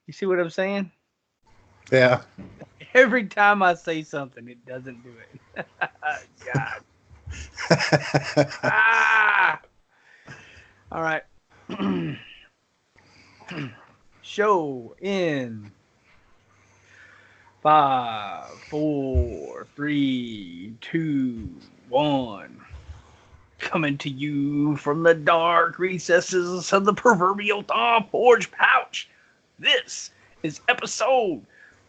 You see what I'm saying? Yeah. Every time I say something, it doesn't do it. God. Ah! All right. Show in five, four, three, two, one. Coming to you from the dark recesses of the proverbial Tom Forge pouch. This is episode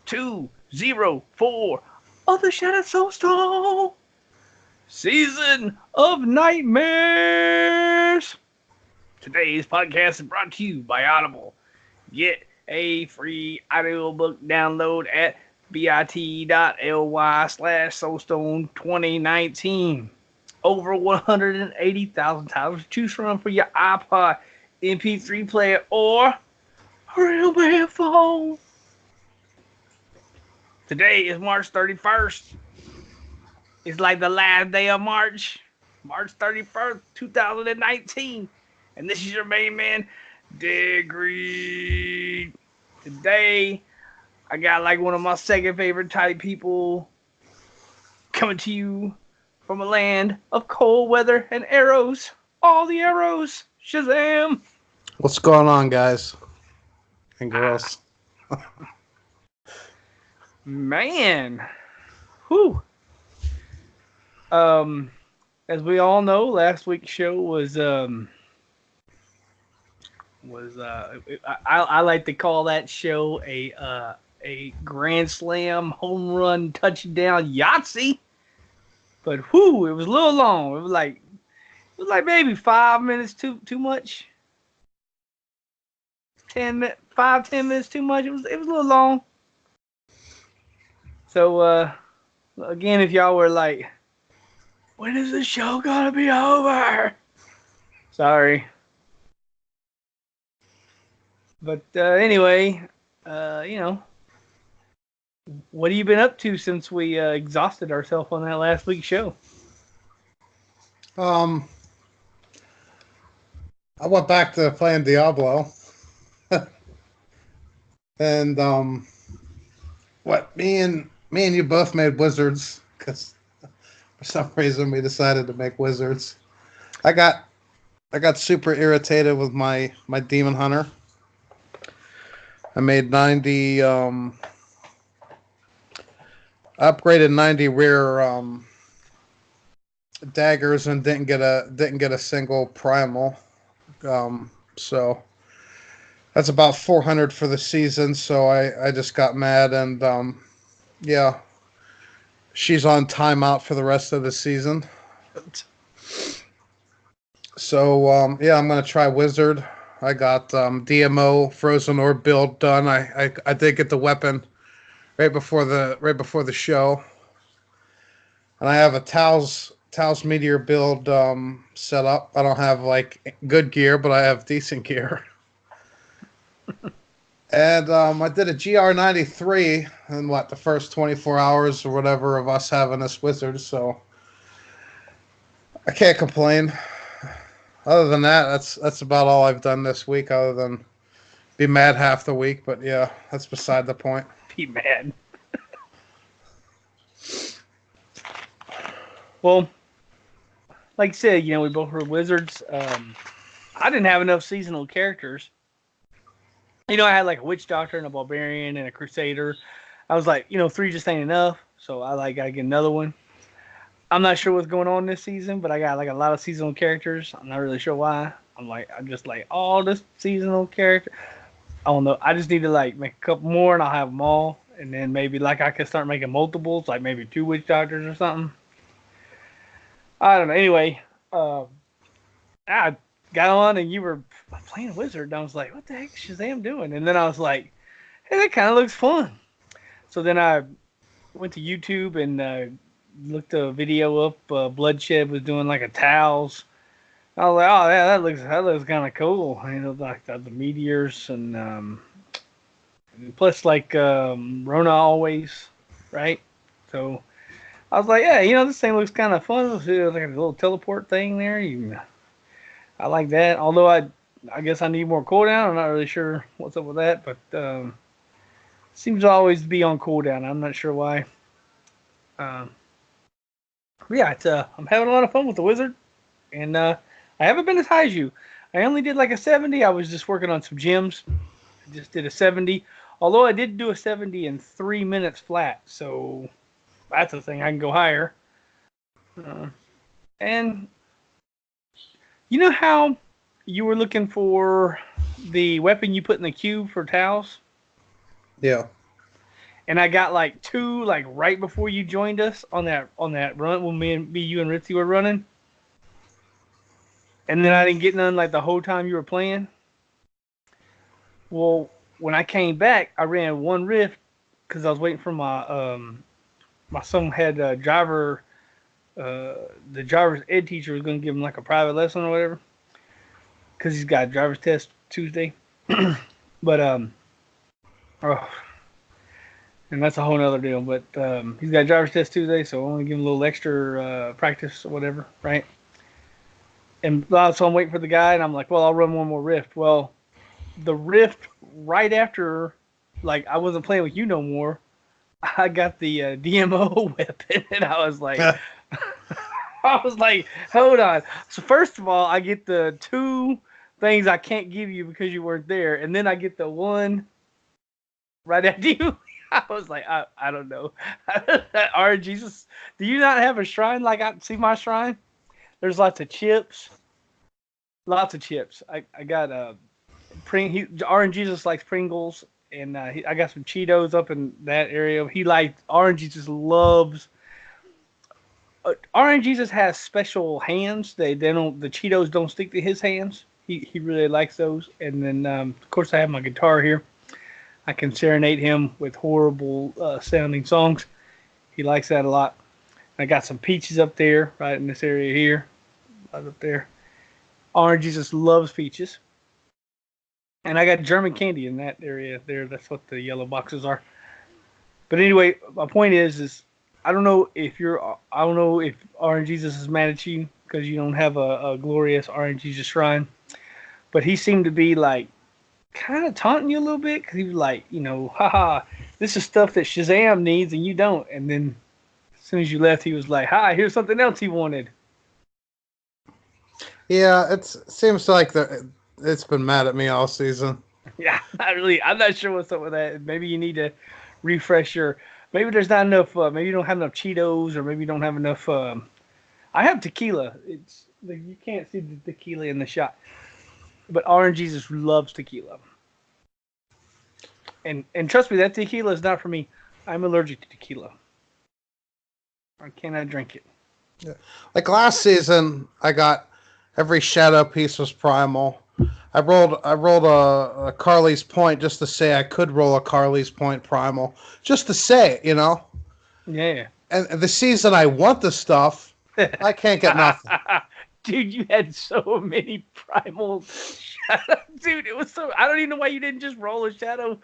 204 of the Shattered Soulstone Season of Nightmares. Today's podcast is brought to you by Audible. Get a free audiobook download at bit.ly/Soulstone2019. Over 180,000 titles to choose from for your iPod, MP3 player, or real bad phone. Today is March 31st. It's like the last day of March. March 31st, 2019. And this is your main man, Degree. Today, I got like one of my second favorite type people coming to you from a land of cold weather and arrows. All the arrows. Shazam. What's going on, guys and Ah, girls? man. Whew. Um, as we all know, last week's show was I like to call that show a grand slam home run touchdown Yahtzee. But whoo, it was a little long. It was like maybe 5 minutes too much. 5-10 minutes too much. It was a little long. So again, if y'all were like, when is the show gonna be over? Sorry. But anyway, you know, what have you been up to since we exhausted ourselves on that last week's show? Um, I went back to playing Diablo, and what me and you both made wizards because for some reason we decided to make wizards. I got I got super irritated with my demon hunter. I made 90. Upgraded 90 rare daggers and didn't get a single primal. So that's about 400 for the season. So I just got mad and yeah, she's on timeout for the rest of the season. So yeah, I'm gonna try wizard. I got DMO Frozen Orb build done. I did get the weapon right before the show, and I have a Taos Meteor build set up. I don't have like good gear, but I have decent gear. And I did a GR93 in what the first 24 hours or whatever of us having this wizard, so I can't complain. Other than that, that's about all I've done this week. Other than be mad half the week, but yeah, that's beside the point. Be mad. Well, like I said, we both were wizards. I didn't have enough seasonal characters. I had like a witch doctor and a barbarian and a crusader. I was like, three just ain't enough, so I like gotta get another one. I'm not sure what's going on this season, but I got like a lot of seasonal characters. I'm not really sure why. I'm just like all this seasonal character. I don't know. I just need to like make a couple more and I'll have them all, and then maybe like I could start making multiples, like maybe two witch doctors or something. I don't know. Anyway, I got on and you were playing Wizard, and I was like, what the heck is Shazam doing? And then I was like, hey, that kind of looks fun. So then I went to YouTube and looked a video up. Bloodshed was doing like a towels. I was like, oh yeah, that looks kind of cool. Like the meteors and plus like Rona always, right? So I was like, yeah, this thing looks kind of fun. It's like a little teleport thing there. I like that. Although I guess I need more cooldown. I'm not really sure what's up with that, but Seems to always be on cooldown. I'm not sure why. Um, yeah, I'm having a lot of fun with the wizard, and I haven't been as high as you. I only did like a 70. I was just working on some gems. I just did a 70. Although I did do a 70 in 3 minutes flat, so that's a thing. I can go higher. Uh, and you know how you were looking for the weapon you put in the cube for towels? Yeah. And I got like two like right before you joined us on that run when you and Ritzy were running. And then I didn't get none like the whole time you were playing. Well, when I came back, I ran one rift because I was waiting for my son had a driver. The driver's ed teacher was going to give him like a private lesson or whatever because he's got a driver's test Tuesday. But oh, and that's a whole other deal. But he's got a driver's test Tuesday, so I want to give him a little extra practice or whatever, right? And so I'm waiting for the guy, and I'm like, well, I'll run one more rift. Well, the rift right after, like, I wasn't playing with you no more. I got the DMO weapon, and I was like, hold on. So first of all, I get the two things I can't give you because you weren't there, and then I get the one right after you. I was like, I don't know. Jesus, do you not have a shrine like I see my shrine? There's lots of chips. Lots of chips. I got RNG just likes Pringles, and I got some Cheetos up in that area. He likes RNG just loves. RNG just has special hands. They don't the Cheetos don't stick to his hands. He really likes those. And then of course I have my guitar here. I can serenade him with horrible sounding songs. He likes that a lot. I got some peaches up there, right in this area here, right up there. RNG just loves peaches. And I got German candy in that area there. That's what the yellow boxes are. But anyway, my point is I don't know if RNG Jesus is mad at you because you don't have a glorious RNG Jesus shrine. But he seemed to be like kind of taunting you a little bit because he was like, haha, this is stuff that Shazam needs and you don't. And then as soon as you left, he was like, hi, here's something else he wanted. Yeah, it seems like it's been mad at me all season. Yeah, not really. I'm not sure what's up with that. Maybe you need to refresh your. Maybe there's not enough. Maybe you don't have enough Cheetos, or maybe you don't have enough. I have tequila. It's you can't see the tequila in the shot, but Orange Jesus loves tequila. And trust me, that tequila is not for me. I'm allergic to tequila. I cannot drink it. Yeah. Like last season, I got every shadow piece was primal. I rolled a Carly's Point just to say I could roll a Carly's Point primal, just to say it, Yeah. And the season I want the stuff, I can't get nothing. Dude, you had so many primal shadows. Dude, it was so. I don't even know why you didn't just roll a shadow.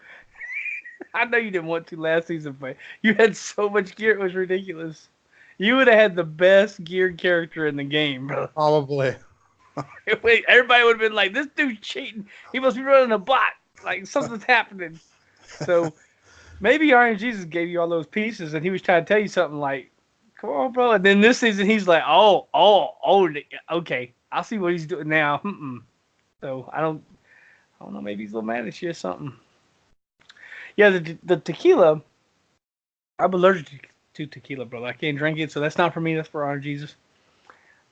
I know you didn't want to last season, but you had so much gear, it was ridiculous. You would have had the best geared character in the game, bro. Probably. Everybody would have been like, this dude's cheating. He must be running a bot. Like, something's happening. So, maybe RNG Jesus gave you all those pieces, and he was trying to tell you something like, come on, bro. And then this season, he's like, oh, okay. I'll see what he's doing now. So, I don't know. Maybe he's a little mad at you or something. Yeah, the tequila, I'm allergic to tequila, brother. I can't drink it, so that's not for me. That's for RNG Jesus.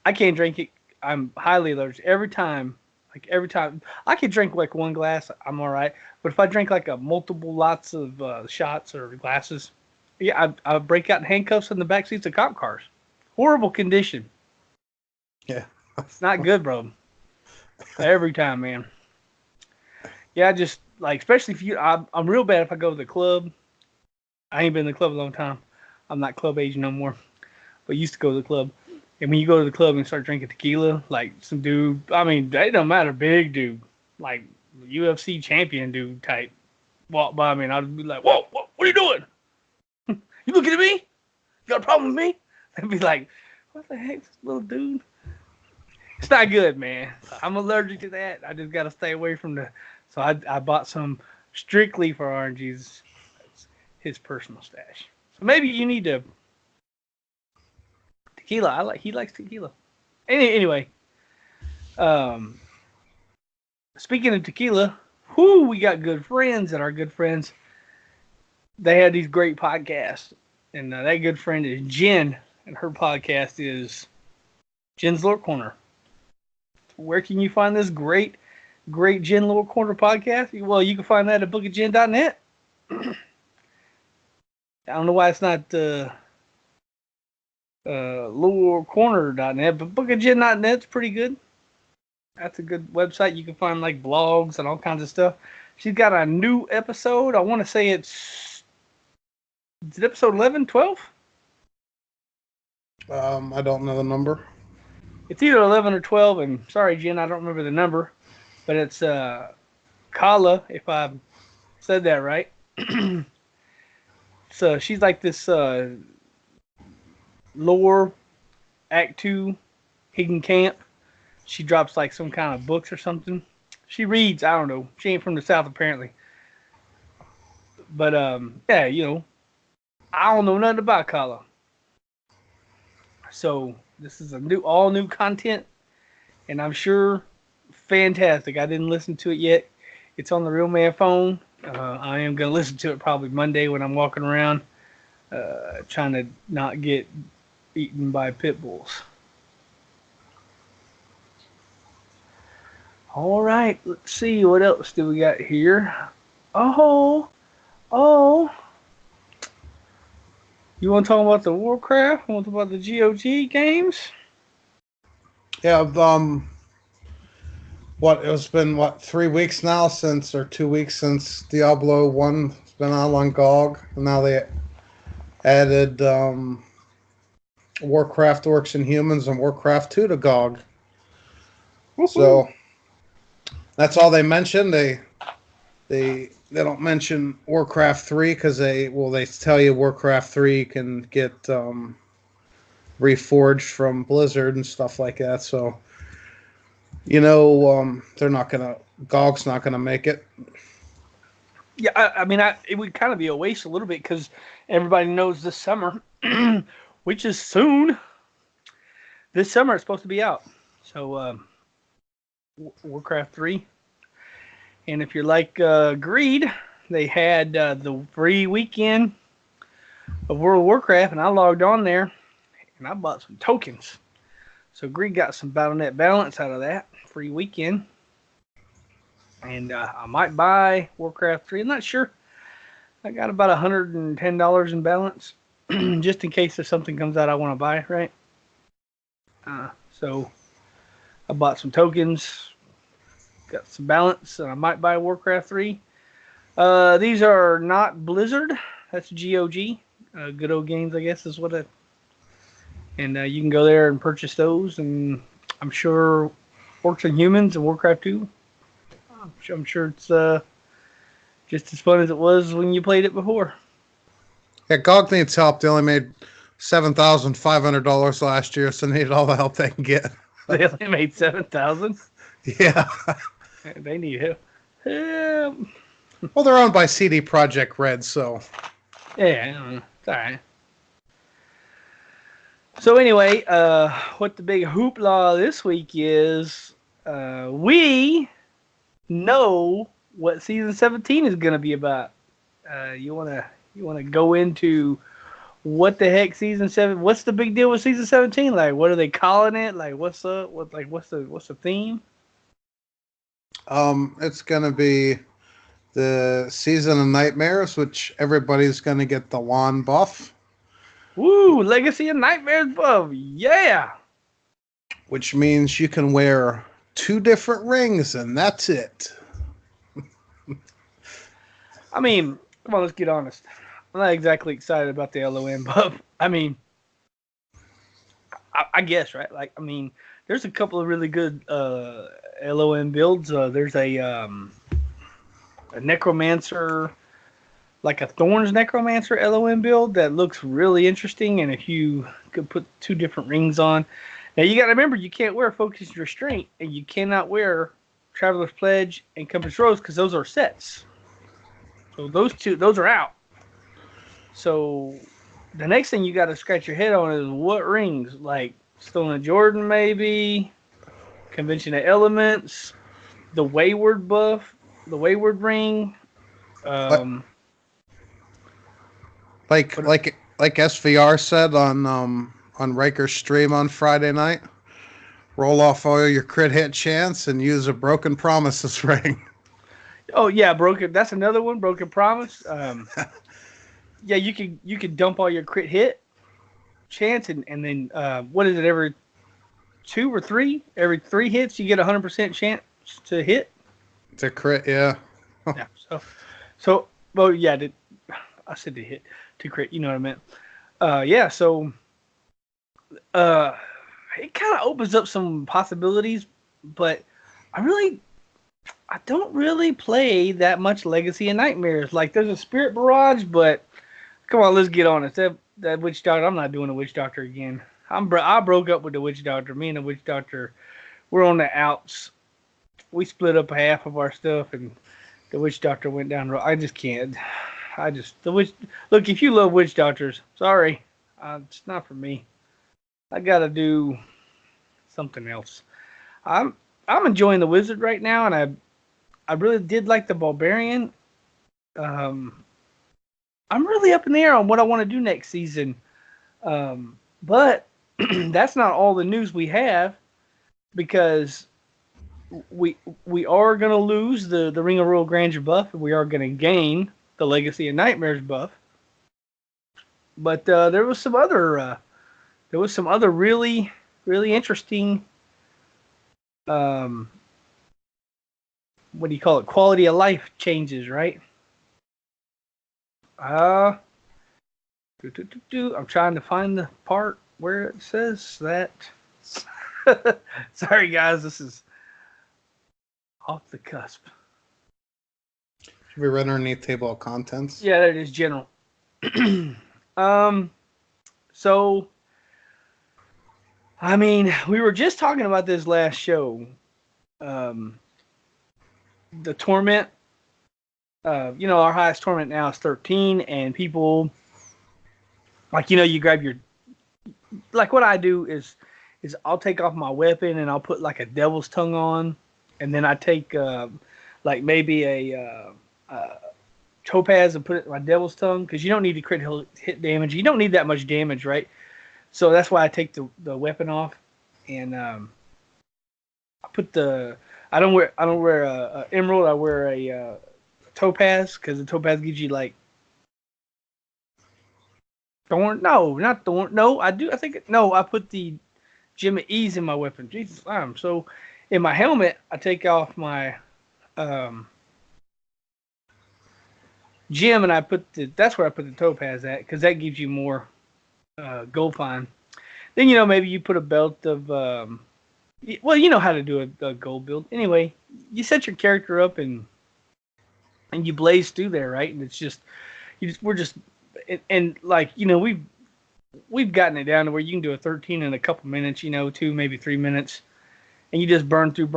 I can't drink it. I'm highly allergic. Every time, I could drink like one glass, I'm all right. But if I drink like multiple lots of shots or glasses, yeah, I break out in handcuffs in the back seats of cop cars. Horrible condition. Yeah. It's not good, bro. Every time, man. Yeah, just like, especially if I'm real bad if I go to the club. I ain't been in the club a long time. I'm not club age no more. But used to go to the club. And when you go to the club and start drinking tequila, like some dude, I mean, they don't matter, big dude, like UFC champion dude type, walk by me and I'd be like, whoa, what are you doing? You looking at me? You got a problem with me? I'd be like, what the heck, this little dude? It's not good, man. I'm allergic to that. I just got to stay away from so I bought some strictly for RNGs. his personal stash. So maybe you need to tequila. He likes tequila. Anyway, speaking of tequila, we got good friends, and our good friends, they had these great podcasts, and that good friend is Jen, and her podcast is Jen's Lore Corner. Where can you find this great Jen Lore Corner podcast? Well, you can find that at bookofjen.net. I don't know why it's not lorecorner.net, but bookofjen.net's pretty good. That's a good website. You can find like blogs and all kinds of stuff. She's got a new episode. I want to say is it episode 11, 12? I don't know the number. It's either 11 or 12, and sorry, Jen, I don't remember the number, but it's Kala, if I said that right. So she's like this lore Act 2 hidden camp. She drops like some kind of books or something. She reads, I don't know. She ain't from the South apparently. But yeah, you know, I don't know nothing about Kala. So this is all new content, and I'm sure fantastic. I didn't listen to it yet. It's on the Real Man phone. I am gonna listen to it probably Monday when I'm walking around, trying to not get eaten by pit bulls. All right, let's see what else do we got here. Oh. You want to talk about the Warcraft? You want to talk about the GOG games? Yeah, it's been 3 weeks now or 2 weeks since Diablo 1's been out on GOG, and now they added Warcraft Orcs and Humans and Warcraft 2 to GOG. Woo-hoo. So that's all they mentioned. They don't mention Warcraft 3 because they tell you Warcraft 3 can get reforged from Blizzard and stuff like that. So, you know, GOG's not gonna make it. Yeah, I mean, it would kind of be a waste a little bit because everybody knows this summer, which is soon. This summer it's supposed to be out. So, Warcraft 3. And if you're like Greed, they had the free weekend of World of Warcraft, and I logged on there, and I bought some tokens. So Greed got some Battle.net balance out of that free weekend. And I might buy Warcraft 3. I'm not sure. I got about $110 in balance, just in case if something comes out I want to buy, right? So I bought some tokens. Got some balance, and I might buy Warcraft 3. These are not Blizzard. That's GOG. Good Old Games, I guess, is what it. And you can go there and purchase those. And I'm sure Orcs and Humans and Warcraft 2. I'm sure it's just as fun as it was when you played it before. Yeah, GOG needs help. They only made $7,500 last year, so they need all the help they can get. They only made $7,000. Yeah. They need help. Well, they're owned by CD Projekt Red, so. Yeah, it's all right. So anyway, what the big hoopla this week is, we know what season 17 is going to be about. You wanna go into what the heck season 7? What's the big deal with season 17? Like, what are they calling it? Like, what's the theme? It's gonna be the Season of Nightmares, which everybody's gonna get the wand buff. Woo! Legacy of Nightmares buff, yeah. Which means you can wear 2 different rings, and that's it. I mean, come on, let's get honest. I'm not exactly excited about the LOM buff. I mean, I guess, right? Like, I mean, there's a couple of really good LOM builds. There's a Necromancer, like a Thorns Necromancer LOM build that looks really interesting. And if you could put 2 different rings on. Now, you got to remember, you can't wear Focus and Restraint, and you cannot wear Traveler's Pledge and Compass Rose because those are sets. So those are out. So the next thing you got to scratch your head on is what rings, like Stone and Jordan, maybe Convention of Elements, the Wayward buff, the Wayward ring. But Um, like but like like SVR said on Riker's stream on Friday night, roll off all your crit hit chance and use a broken promises ring. oh yeah, broken. That's another one. Broken Promise. Yeah, you could dump all your crit hit chance and then what is it? Every two or three, every three hits, you get 100% chance to hit. To crit, yeah. Yeah. So well, yeah. I said to hit to crit. You know what I meant. Yeah. So uh, it kind of opens up some possibilities, but I really I don't really play that much Legacy and Nightmares. Like there's a Spirit Barrage, but come on, let's get on it. That Witch Doctor, I'm not doing a Witch Doctor again. I broke up with the Witch Doctor. Me and the Witch Doctor, we're on the outs. We split up half of our stuff, and the Witch Doctor went down. I just can't. The Witch. Look, if you love Witch Doctors, sorry, it's not for me. I gotta do something else. I'm I'm enjoying the Wizard right now, and I really did like the Barbarian. Um, I'm really up in the air on what I want to do next season. But that's not all the news we have because we are going to lose the Ring of Royal Grandeur buff, and we are going to gain the Legacy of Nightmares buff. But there was some other really interesting um, what do you call it, quality of life changes, right? Uh, I'm trying to find the part where it says that. Sorry, guys, this is off the cusp. Should be right underneath table of contents. Yeah, there it is, general. um, so I mean, we were just talking about this last show. Um, the torment. Our highest torment now is 13, and people like you grab your like what I do is I'll take off my weapon and I'll put like a devil's tongue on, and then I take like maybe a topaz and put it in my devil's tongue because you don't need to crit hit damage. You don't need that much damage, right? So that's why I take the weapon off, and I put the I don't wear a emerald. I wear a topaz because the topaz gives you like thorn. No, not thorn. No, I do. I think no. I put the gem of ease in my weapon. Jesus, so in my helmet. I take off my gem and I put that's where I put the topaz at because that gives you more gold fine. Then maybe you put a belt of well, you know how to do a gold build. Anyway, you set your character up and you blaze through there, right? And it's just we're just and like we've gotten it down to where you can do a 13 in a couple minutes, 2 maybe 3 minutes, and you just burn through.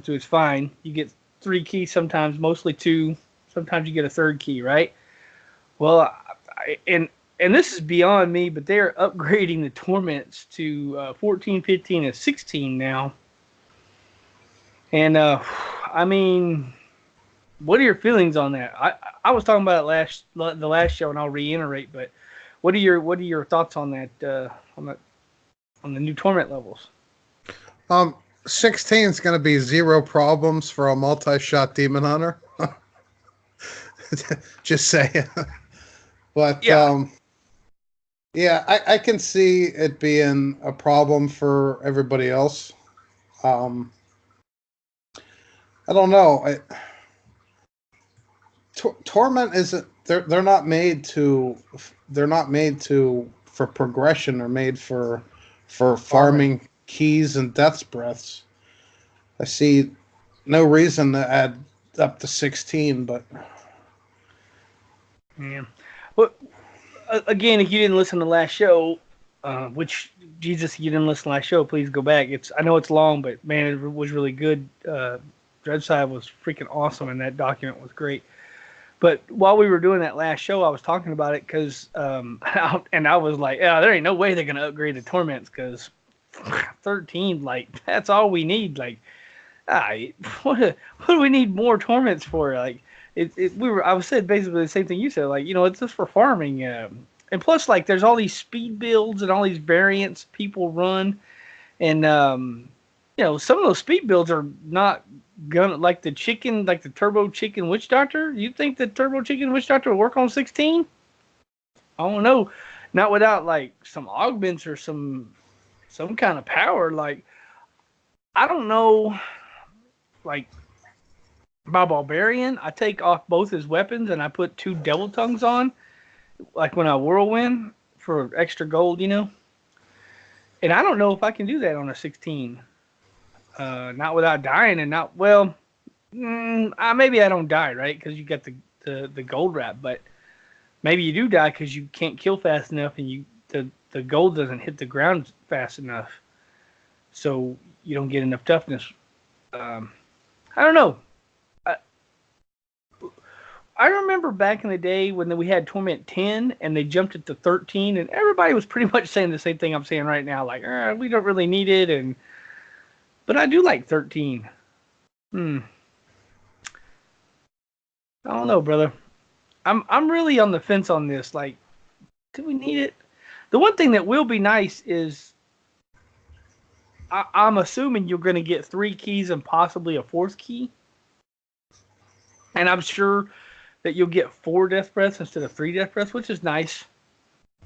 It's fine. You get 3 keys sometimes, mostly 2. Sometimes you get a third key, right? Well, and this is beyond me, but they're upgrading the torments to 14, 15, and 16 now. And I mean, what are your feelings on that? I was talking about it the last show, and I'll reiterate. But what are your thoughts on that on the new torment levels? 16 is going to be 0 problems for a multi-shot demon hunter. Just saying. But yeah, I can see it being a problem for everybody else. I don't know. Torment isn't. They're not made to. They're not made to for progression. They're made for farming keys and death's breaths. I see no reason to add up to 16, but yeah. Well, again, if you didn't listen to the last show, which Jesus, if you didn't listen to the last show, please go back. I know it's long, but man, it was really good. Dreadside was freaking awesome, and that document was great. But while we were doing that last show, I was talking about it because, and I was like, yeah, there ain't no way they're gonna upgrade the torments because 13, like that's all we need. Like, ah, what do we need more torments for? Like, I was saying basically the same thing you said. Like, it's just for farming. And plus, like, there's all these speed builds and all these variants people run, and some of those speed builds are not gonna like the turbo chicken witch doctor. You think the turbo chicken witch doctor will work on 16? I don't know, not without like some augments or some kind of power. Like, I don't know, like my barbarian, I take off both his weapons and I put 2 devil tongues on, like when I whirlwind for extra gold, And I don't know if I can do that on a 16. Not without dying and not well. Maybe I don't die, right? Because you got the gold wrap, but maybe you do die because you can't kill fast enough and the gold doesn't hit the ground fast enough, so you don't get enough toughness. I don't know. I remember back in the day when we had Torment 10 and they jumped it to 13, and everybody was pretty much saying the same thing I'm saying right now, like, we don't really need it, but I do like 13. I don't know, brother. I'm really on the fence on this. Like, do we need it? The one thing that will be nice is I'm assuming you're going to get 3 keys and possibly a 4th key. And I'm sure that you'll get 4 death breaths instead of 3 death breaths, which is nice.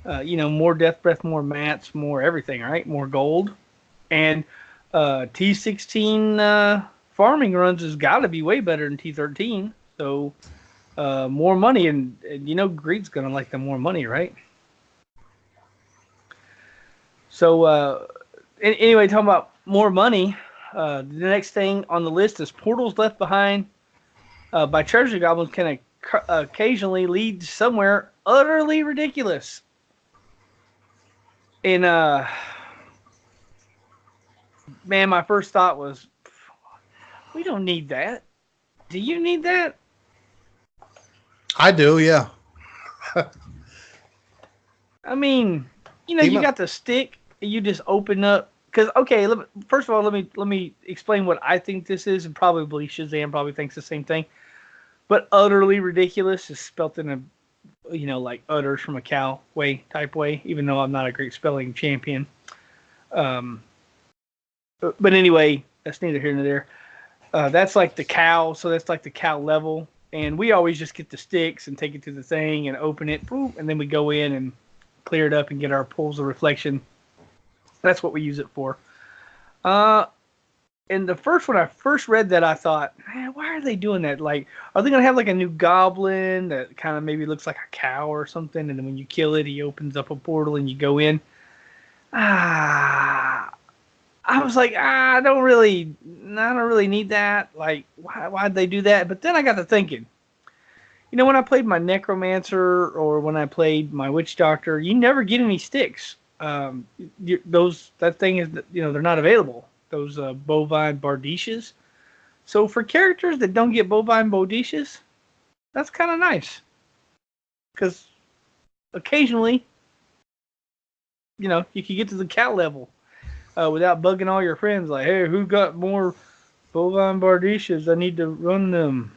More death breath, more mats, more everything, right? More gold. And T16 farming runs has got to be way better than T13. So more money, and Greed's going to like the more money, right? So anyway, talking about more money, the next thing on the list is portals left behind by treasure goblins can occasionally lead somewhere utterly ridiculous. And man, my first thought was, we don't need that. Do you need that? I do, yeah. I mean, you got the stick, and you just open up. Because first of all, let me explain what I think this is, and probably Shazam probably thinks the same thing. But utterly ridiculous is spelt in a, like utters from a cow type way. Even though I'm not a great spelling champion. But anyway, that's neither here nor there. That's like the cow, so that's like the cow level. And we always just get the sticks and take it to the thing and open it, boop, and then we go in and clear it up and get our pools of reflection. That's what we use it for. And the first when I first read that, I thought, man, why are they doing that? Like, are they gonna have like a new goblin that kind of maybe looks like a cow or something? And then when you kill it, he opens up a portal and you go in. I was like, I don't really need that. Like, why'd they do that? But then I got to thinking, when I played my Necromancer or when I played my Witch Doctor, you never get any sticks. That thing is, they're not available. Those bovine bardishes. So for characters that don't get bovine bardishes, that's kind of nice. Because occasionally, you can get to the cow level. Without bugging all your friends, like, hey, who got more bovine bardishes? I need to run them.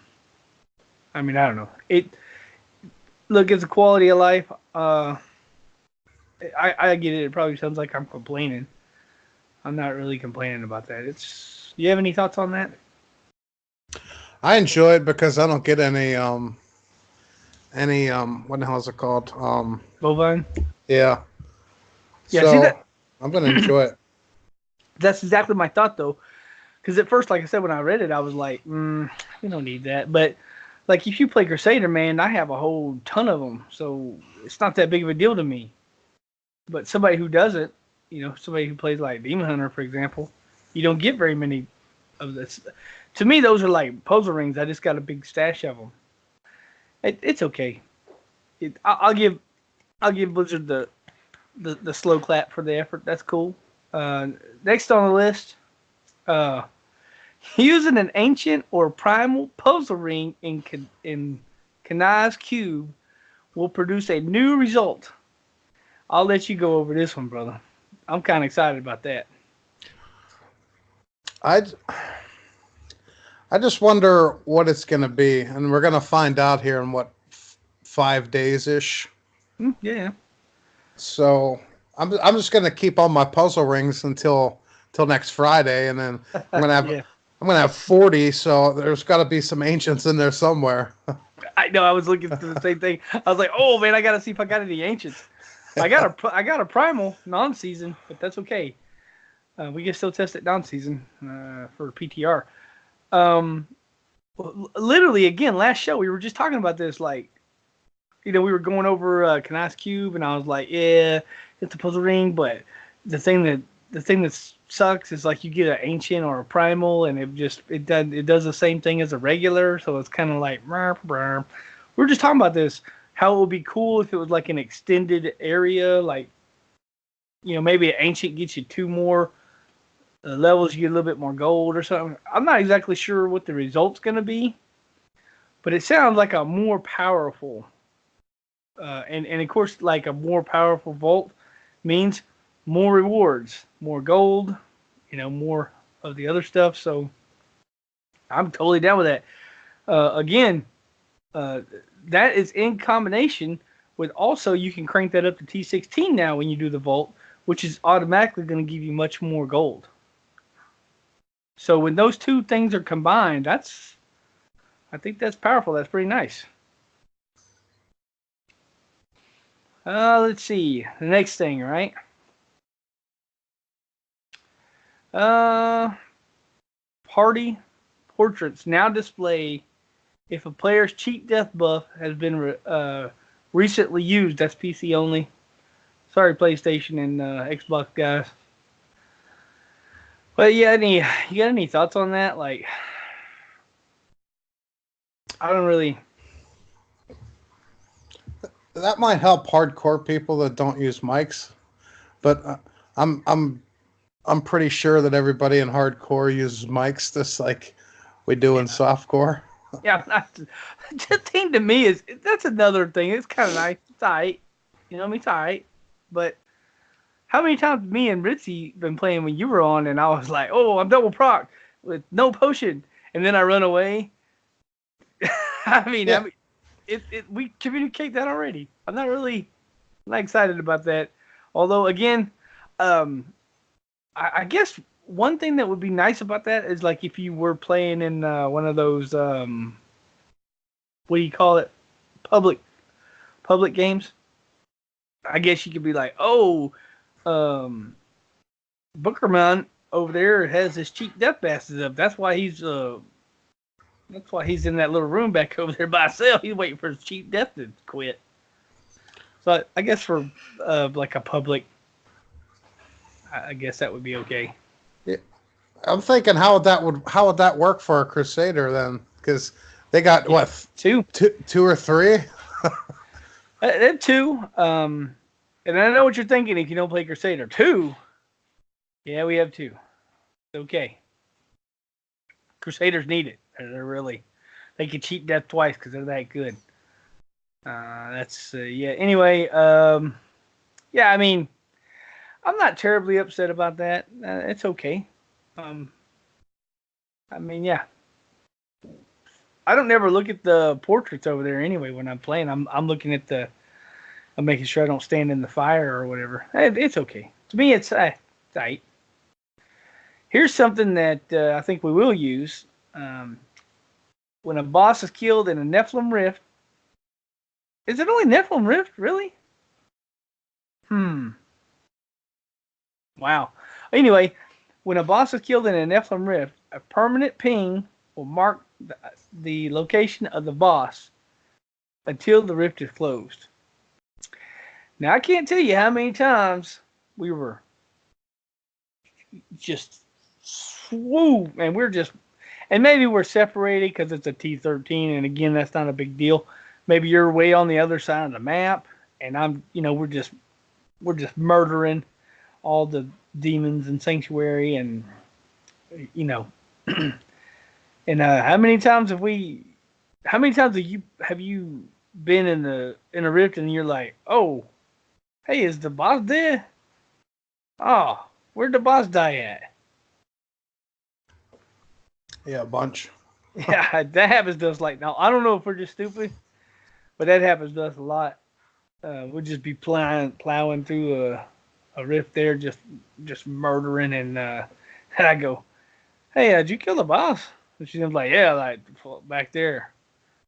I mean, I don't know. It's a quality of life. I get it. It probably sounds like I'm complaining. I'm not really complaining about that. You have any thoughts on that? I enjoy it because I don't get any what the hell is it called? Bovine? Yeah. Yeah, so see that? I'm gonna enjoy it. That's exactly my thought, though. Because at first, like I said, when I read it, I was like, we don't need that. But, like, if you play Crusader, man, I have a whole ton of them. So it's not that big of a deal to me. But somebody who doesn't, somebody who plays, like, Demon Hunter, for example, you don't get very many of this. To me, those are like puzzle rings. I just got a big stash of them. It's okay. I'll give Blizzard the slow clap for the effort. That's cool. Next on the list, using an ancient or primal puzzle ring in Kanai's cube will produce a new result. I'll let you go over this one, brother. I'm kind of excited about that. I just wonder what it's going to be, and we're going to find out here in 5 days ish. Yeah. So I'm just going to keep all my puzzle rings until next Friday, and then I'm going to have Yeah. I'm going to have 40. So there's got to be some ancients in there somewhere. I know. I was looking for the same thing. I was like, oh man, I gotta see if I got any ancients. I got a primal non-season, but that's okay. We can still test it non-season for PTR. Literally, again, last show we were just talking about this. Like, we were going over Kanai's cube, and I was like, yeah, it's a puzzle ring, but the thing that sucks is like you get an ancient or a primal, and it does the same thing as a regular, so it's kind of like we were just talking about this, how it would be cool if it was like an extended area, like maybe an ancient gets you 2 more levels, you get a little bit more gold or something. I'm not exactly sure what the result's going to be, but it sounds like a more powerful and of course, like a more powerful vault means more rewards, more gold, more of the other stuff. So I'm totally down with that. Again, that is in combination with also you can crank that up to T16 now when you do the vault, which is automatically going to give you much more gold. So when those two things are combined, I think that's powerful. That's pretty nice. Let's see. The next thing, right? Party portraits now display if a player's cheat death buff has been recently used. That's PC only. Sorry, PlayStation and Xbox guys. But yeah, you got any thoughts on that? Like, I don't really. That might help hardcore people that don't use mics, but I'm pretty sure that everybody in hardcore uses mics just like we do in softcore. Yeah, just thing to me is that's another thing. It's kind of nice. It's alright. It's alright. But how many times me and Ritzy been playing when you were on, and I was like, "Oh, I'm double proc with no potion," and then I run away. I mean, we communicate that already. I'm not excited about that. Although, again, I guess one thing that would be nice about that is like if you were playing in one of those what do you call it, public games. I guess you could be like, oh, Bookerman over there has his cheap death bastards up. That's why he's in that little room back over there by himself. He's waiting for his cheap death to quit. So I guess for like a public, I guess that would be okay. Yeah. I'm thinking how would that work for a Crusader then? Because they got what two or three. They're 2. And I know what you're thinking if you don't play Crusader. 2. Yeah, we have 2. Okay. Crusaders need it. They can cheat death twice because they're that good. Yeah. Anyway, yeah. I mean, I'm not terribly upset about that. It's okay. I mean, yeah. I don't never look at the portraits over there anyway when I'm playing. I'm looking at I'm making sure I don't stand in the fire or whatever. It's okay. To me, it's tight. Here's something that I think we will use. When a boss is killed in a Nephilim Rift. Is it only Nephilim Rift? Really? Wow. Anyway, when a boss is killed in a Nephilim Rift, a permanent ping will mark the location of the boss until the rift is closed. Now, I can't tell you how many times we were just swoop, and and maybe we're separated because it's a T13, and again, that's not a big deal. Maybe you're way on the other side of the map, and we're just murdering all the demons in Sanctuary, and and how many times have we how many times have you been in a rift and you're like, oh, hey, is the boss dead? Oh, where'd the boss die at? Yeah, a bunch. Yeah, that happens to us. Like, now I don't know if we're just stupid, but that happens to us a lot. We'll just be plowing through a rift there, just murdering, and and I go, hey, did you kill the boss? And she's like, yeah, like back there.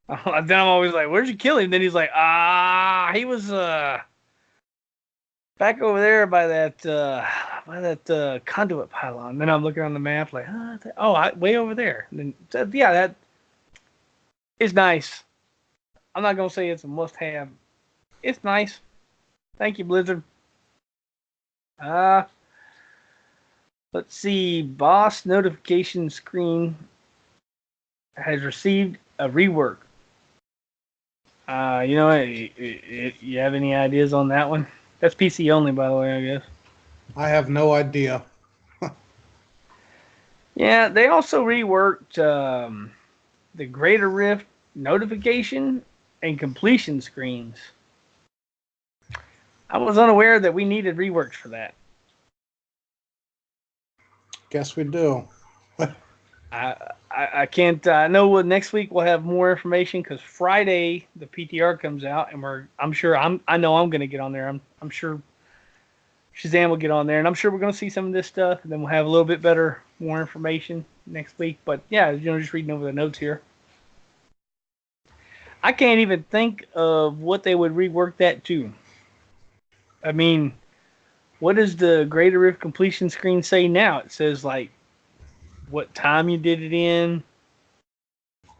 Then I'm always like, where'd you kill him? Then he's like, he was back over there by that conduit pylon. Then I'm looking on the map like, way over there. And then yeah, that is nice. I'm not gonna say it's a must-have. It's nice. Thank you, Blizzard. Uh, let's see. Boss notification screen has received a rework. You have any ideas on that one? That's PC only, by the way, I guess. I have no idea. Yeah, they also reworked the Greater Rift notification and completion screens. I was unaware that we needed reworks for that. Guess we do. I can't. I know next week we'll have more information because Friday the PTR comes out, and I know I'm going to get on there. I'm sure Shazam will get on there, and I'm sure we're going to see some of this stuff, and then we'll have a little bit more information next week. But yeah, just reading over the notes here. I can't even think of what they would rework that to. I mean, what does the Greater Rift completion screen say now? It says like what time you did it in,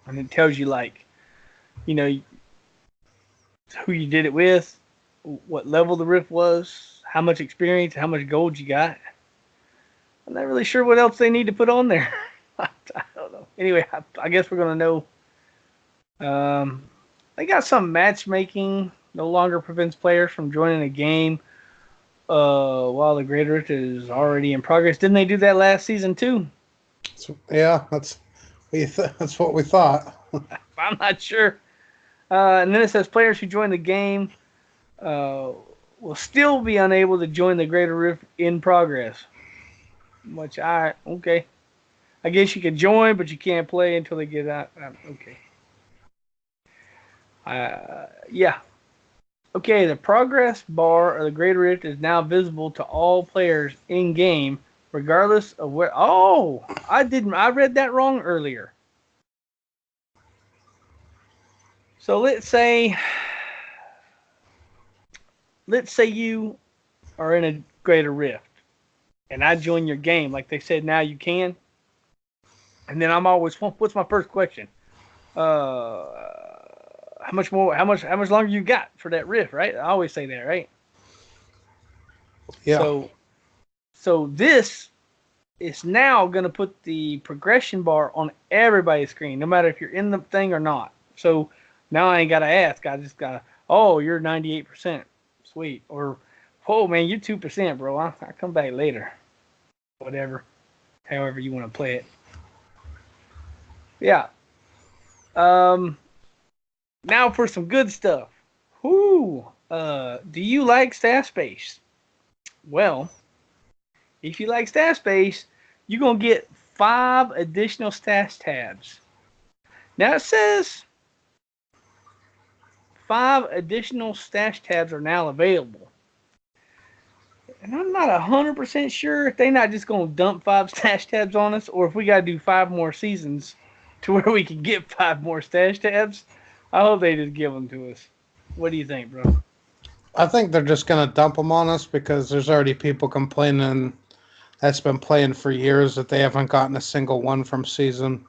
and it tells you like, you know, who you did it with, what level the rift was, how much experience, how much gold you got. I'm not really sure what else they need to put on there. I don't know. Anyway, I guess we're gonna know. They got some matchmaking no longer prevents players from joining a game while the Greater Rift is already in progress. Didn't they do that last season too? Yeah, that's what we thought. I'm not sure. And then it says players who join the game will still be unable to join the Greater Rift in progress. Okay. I guess you can join, but you can't play until they get out. Okay. Yeah. Okay, the progress bar of the Greater Rift is now visible to all players in game, regardless of where. Oh, I read that wrong earlier. So let's say you are in a Greater Rift, and I join your game, like they said. Now you can, and then I'm always, what's my first question? How much longer you got for that rift, right? I always say that, right? Yeah. So this is now going to put the progression bar on everybody's screen, no matter if you're in the thing or not. So now I ain't got to ask. I just got to, you're 98%. Sweet. Or, oh, man, you're 2%, bro. I'll come back later. Whatever. However you want to play it. Yeah. Now for some good stuff. Do you like stat space? Well, if you like stat space, you're going to get 5 additional stash tabs. Now it says 5 additional stash tabs are now available. And I'm not 100% sure if they're not just going to dump 5 stash tabs on us, or if we got to do 5 more seasons to where we can get 5 more stash tabs. I hope they just give them to us. What do you think, bro? I think they're just going to dump them on us because there's already people complaining that's been playing for years that they haven't gotten a single one from season.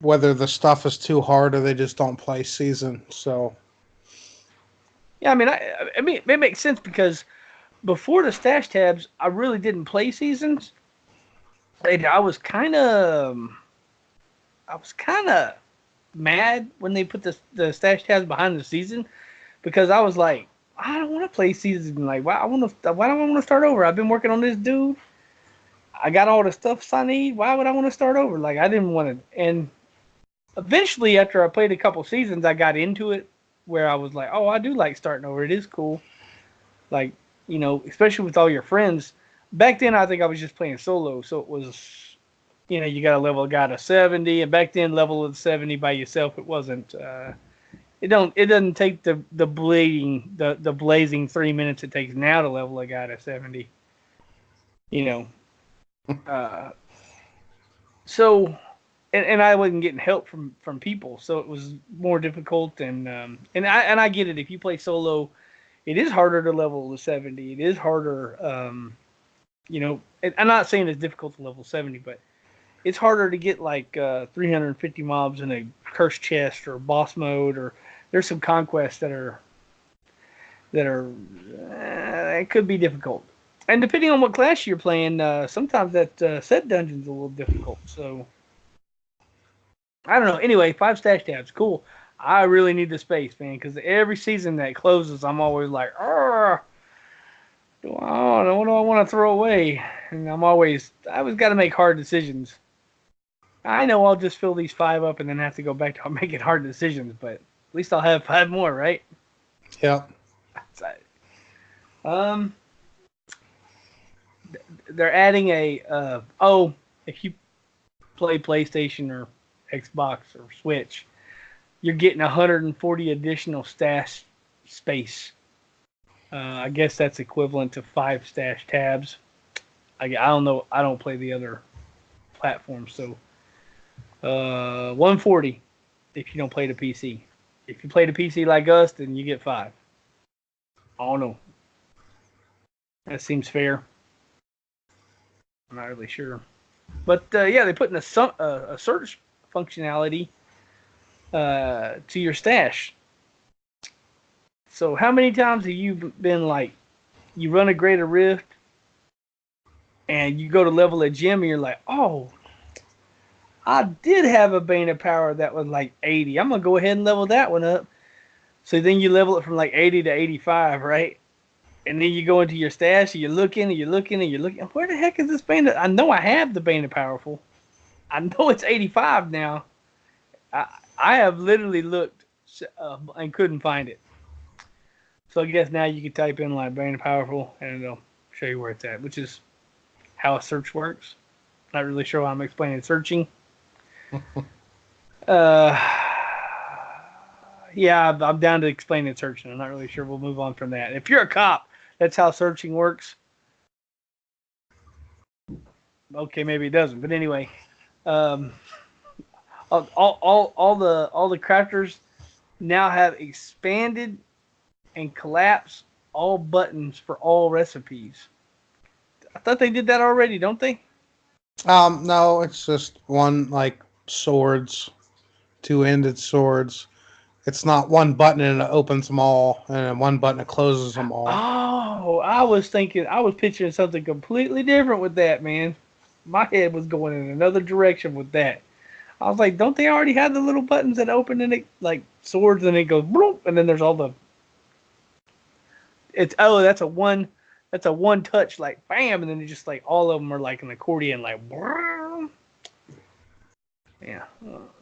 Whether the stuff is too hard or they just don't play season. So, yeah, I mean, it makes sense because before the stash tabs, I really didn't play seasons. I was kind of mad when they put the stash tabs behind the season because I was like, I don't want to play season. Like, why do I want to start over? I've been working on this dude. I got all the stuff I need. Why would I want to start over? Like, I didn't want to. And eventually, after I played a couple seasons, I got into it where I was like, oh, I do like starting over. It is cool. Like, especially with all your friends. Back then, I think I was just playing solo, so it was, you got to level a guy to 70, and back then, level of 70 by yourself, it wasn't. It doesn't take the blazing 3 minutes it takes now to level a guy to 70. You know, uh, so and I wasn't getting help from people, so it was more difficult. And I get it. If you play solo, it is harder to level to 70. It is harder. I'm not saying it's difficult to level 70, but it's harder to get like 350 mobs in a cursed chest or boss mode, or there's some conquests that are it could be difficult. And depending on what class you're playing, sometimes that set dungeon's a little difficult. So I don't know. Anyway, 5 stash tabs, cool. I really need the space, man, because every season that closes, I'm always like, what do I want to throw away? And I always got to make hard decisions. I know I'll just fill these 5 up and then have to go back to making hard decisions, but at least I'll have 5 more, right? Yeah. They're adding if you play PlayStation or Xbox or Switch, you're getting 140 additional stash space. I guess that's equivalent to 5 stash tabs. I don't know. I don't play the other platforms, so 140 if you don't play the PC. If you play the PC like us, then you get 5. I don't know. That seems fair. I'm not really sure, but yeah, they put in a search functionality to your stash. So how many times have you been like, you run a Greater Rift, and you go to level a gem, and you're like, oh, I did have a Bane of Power that was like 80. I'm gonna go ahead and level that one up. So then you level it from like 80 to 85, right? And then you go into your stash, and you're looking, and you're looking, and you're looking. Where the heck is this Bane? I know I have the Bane of Powerful. I know it's 85 now. I have literally looked and couldn't find it. So I guess now you can type in like Bane of Powerful, and it'll show you where it's at, which is how a search works. Not really sure why I'm explaining searching. Yeah, I'm down to explaining searching. I'm not really sure. We'll move on from that. If you're a cop, that's how searching works. Okay, maybe it doesn't, but anyway, all the crafters now have expanded and collapsed all buttons for all recipes. I thought they did that already, don't they? No, it's just one like swords, 2-ended swords. It's not one button and it opens them all, and then one button it closes them all. Oh, I was picturing something completely different with that, man. My head was going in another direction with that. I was like, don't they already have the little buttons that open and it like swords and it goes bloop, and then there's all the that's a one touch like bam, and then it just like all of them are like an accordion like yeah.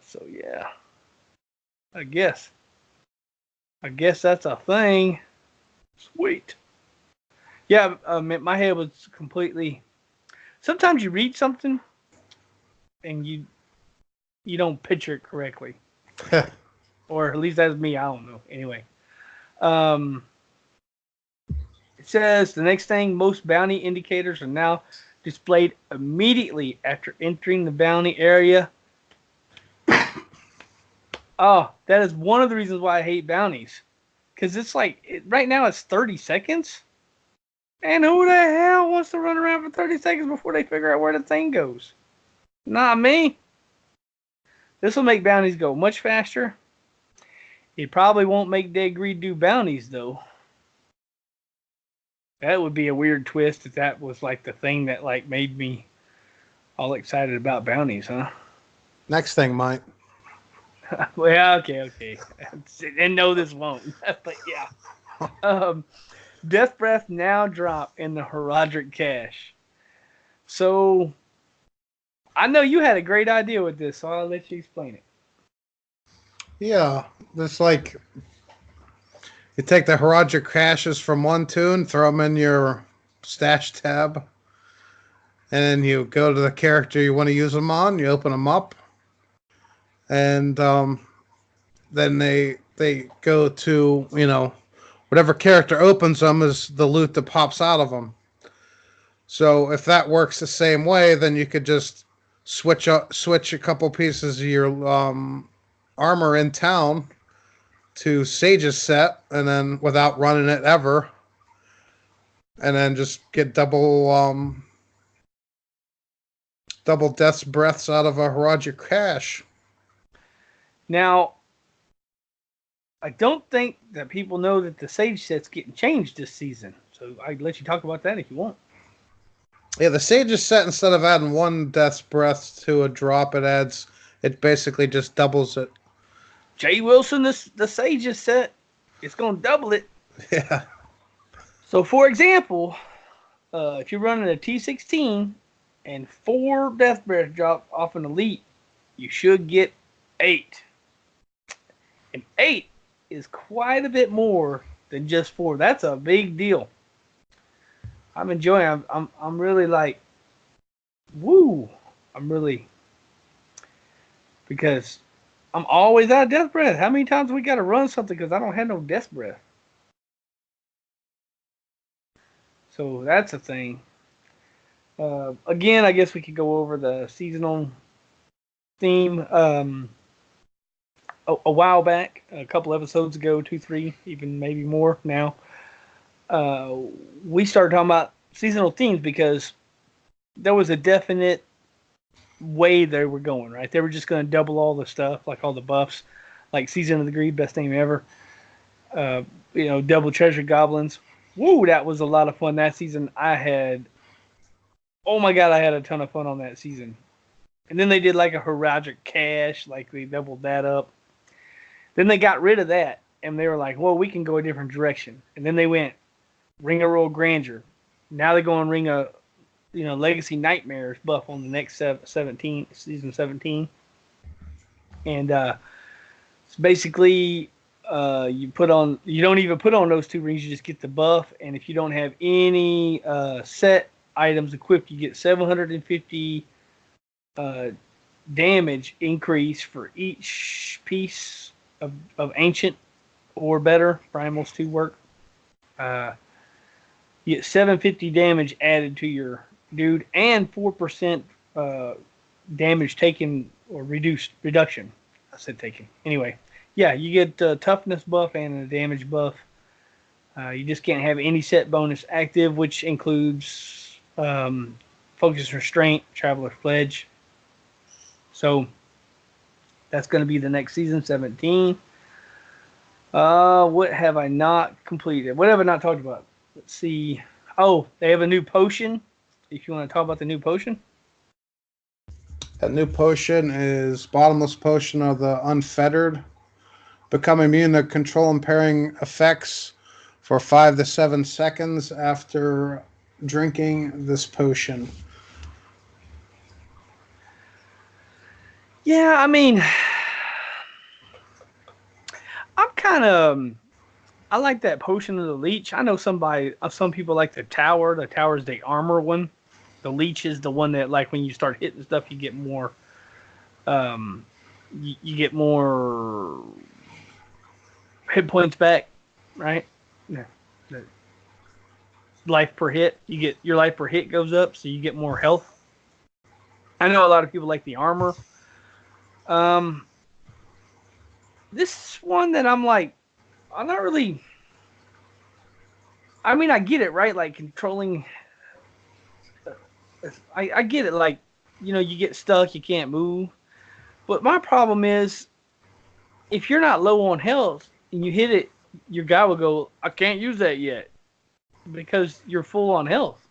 So yeah, I guess that's a thing. Sweet. Yeah, my head was completely. Sometimes you read something and you don't picture it correctly, or at least that's me. I don't know. Anyway, it says the next thing: most bounty indicators are now displayed immediately after entering the bounty area. Oh, that is one of the reasons why I hate bounties, because it's like right now it's 30 seconds. And who the hell wants to run around for 30 seconds before they figure out where the thing goes? Not me. This will make bounties go much faster. It probably won't make Dead Greed do bounties, though. That would be a weird twist if that was like the thing that like made me all excited about bounties, huh? Next thing, Mike. Well, okay. And no, this won't. But yeah. Death Breath now drop in the Herodric cache. So, I know you had a great idea with this, so I'll let you explain it. Yeah, it's like you take the Haraja caches from one toon, throw them in your stash tab, and then you go to the character you want to use them on. You open them up, and then they go to whatever character opens them is the loot that pops out of them. So if that works the same way, then you could just switch a couple pieces of your armor in town to Sage's set, and then without running it ever, and then just get double death's breaths out of a Haraja cache. Now, I don't think that people know that the Sage set's getting changed this season. So I'd let you talk about that if you want. Yeah, the Sage's set, instead of adding one death's breath to a drop, it basically just doubles it. Jay Wilson, the Sage's set, it's going to double it. Yeah. So, for example, if you're running a T16 and 4 death breath drop off an elite, you should get 8. And 8 is quite a bit more than just 4. That's a big deal. I'm enjoying. I'm really like, woo. I'm really, because I'm always out of death breath. How many times we got to run something because I don't have no death breath? So that's a thing. Again, I guess we could go over the seasonal theme. A while back, a couple episodes ago, 2, 3, even maybe more now, we started talking about seasonal themes because there was a definite way they were going, right? They were just going to double all the stuff, like all the buffs, like Season of the Greed, best name ever. Double Treasure Goblins. Woo, that was a lot of fun that season. Oh my god, I had a ton of fun on that season. And then they did like a Haragic Cache, like they doubled that up. Then they got rid of that, and they were like, well, we can go a different direction. And then they went Ring of Royal Grandeur. Now they're going Ring of, Legacy Nightmares buff on the next season 17. And it's basically you don't even put on those 2 rings, you just get the buff. And if you don't have any set items equipped, you get 750 damage increase for each piece of ancient or better. Primals 2 work. You get 750 damage added to your dude and 4% damage taken or reduction. I said taken. Anyway, yeah, you get a toughness buff and a damage buff. You just can't have any set bonus active, which includes Focus Restraint, Traveler's Pledge. So that's going to be the next season, 17. What have I not completed? What have I not talked about? Let's see. Oh, they have a new potion. If you want to talk about the new potion. That new potion is Bottomless Potion of the Unfettered. Become immune to control impairing effects for 5 to 7 seconds after drinking this potion. Yeah, I mean, I like that potion of the leech. I know some people like the tower. The tower is the armor one. The leech is the one that, like, when you start hitting stuff, you get more, you get more hit points back, right? Yeah. The life per hit. Your life per hit goes up, so you get more health. I know a lot of people like the armor. This one that I'm like, I'm not really. I mean, I get it, right? Like controlling. I get it. Like, you get stuck, you can't move. But my problem is, if you're not low on health and you hit it, your guy will go, I can't use that yet because you're full on health.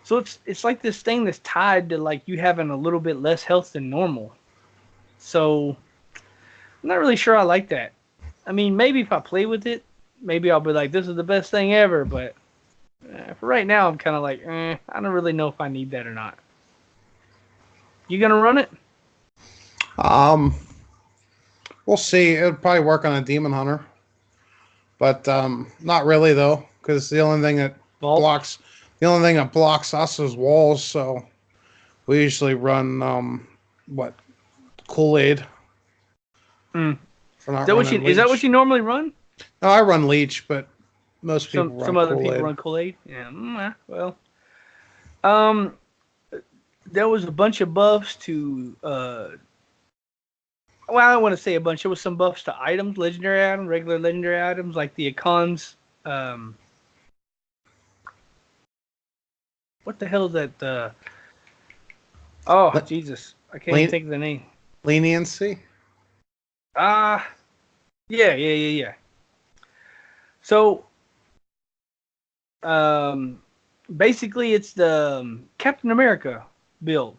So it's like this thing that's tied to like you having a little bit less health than normal. So I'm not really sure I like that. I mean, maybe if I play with it, maybe I'll be like, this is the best thing ever. But for right now, I'm kind of like, I don't really know if I need that or not. You gonna run it? Well, We'll see. It would probably work on a demon hunter, but not really though, because the only thing that Vault. blocks us is walls. So we usually run what Kool-Aid. Mm. For not Is that what running is that what leech. you normally run? No, I run leech, but most people Some run other people Kool-Aid. run Kool-Aid. Yeah. Well, um, there was a bunch of buffs to well, I don't want to say a bunch. There was some buffs to items, legendary items, regular legendary items, like the icons. What the hell is that? Oh, Le- Jesus. I can't even len- think of the name. leniency. Ah, yeah. So, um, basically, it's the Captain America build.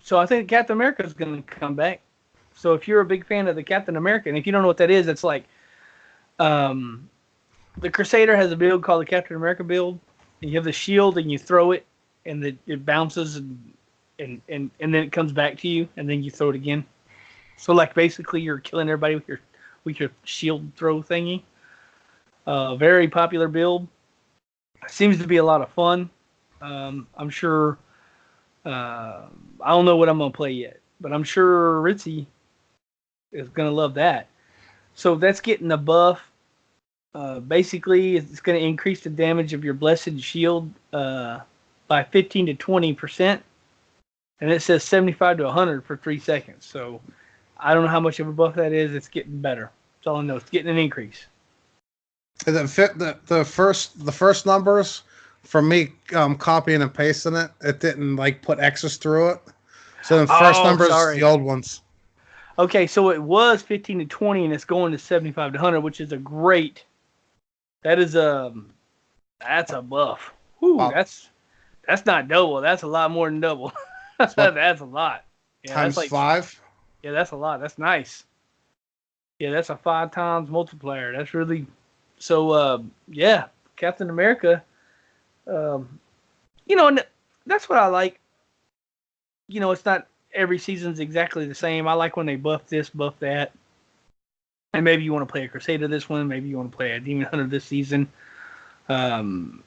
So I think Captain America is going to come back. So if you're a big fan of the Captain America, and if you don't know what that is, it's like um, the Crusader has a build called the Captain America build. And you have the shield and you throw it, and it bounces and then it comes back to you, and then you throw it again. So like basically you're killing everybody with your shield throw thingy. Very popular build. Seems to be a lot of fun. I'm sure. I don't know what I'm gonna play yet, but I'm sure Ritzy is gonna love that. So that's getting a buff. Basically, it's going to increase the damage of your blessed shield by 15 to 20%, and it says 75 to 100 for 3 seconds. So I don't know how much of a buff that is. It's getting better. That's all I know. It's getting an increase. Does it fit the first numbers? From me copying and pasting it, it didn't like put X's through it. So the first Oh, numbers, sorry. the old ones. Okay, so it was 15 to 20, and it's going to 75 to 100, which is a great. That is that's a buff. Whew, Wow. that's not double. That's a lot more than double. That's a lot. Yeah, Times that's like 5. Yeah, that's a lot. That's nice. Yeah, that's a 5 times multiplier. That's really so. Yeah, Captain America. Um, and that's what I like. It's not every season's exactly the same. I like when they buff this, buff that, and maybe you want to play a Crusader this one. Maybe you want to play a Demon Hunter this season. Um,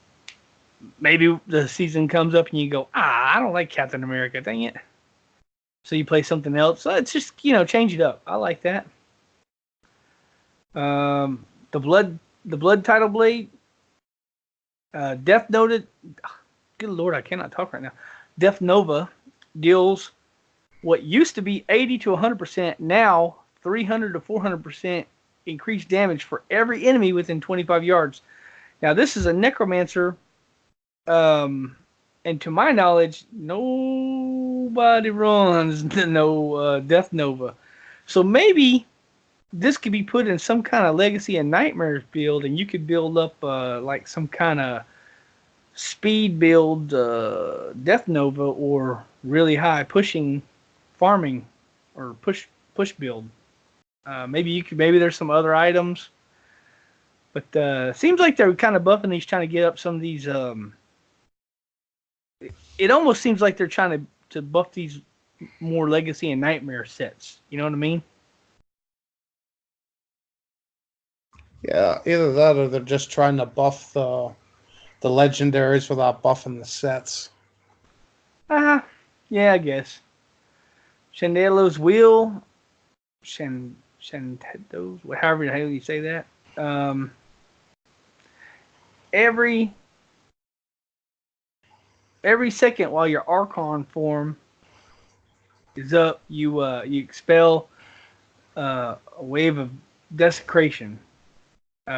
maybe the season comes up and you go, I don't like Captain America. Dang it. So you play something else. So it's just change it up. I like that. The blood title blade. Death Noted. Good Lord, I cannot talk right now. Death Nova deals what used to be 80 to 100%, now 300 to 400% increased damage for every enemy within 25 yards. Now this is a necromancer, and to my knowledge, nobody runs no Death Nova. So maybe this could be put in some kind of Legacy and Nightmares build, and you could build up like some kind of speed build Death Nova, or really high pushing farming or push build. Maybe there's some other items, but seems like they're kind of buffing these, trying to get up some of these. It almost seems like they're trying to buff these more Legacy and Nightmare sets. You know what I mean? Yeah, either that or they're just trying to buff the legendaries without buffing the sets. Yeah, I guess. Chandelo's Wheel, Shantedo's, however the hell you say that. Um, every second while your Archon form is up, you expel a wave of desecration.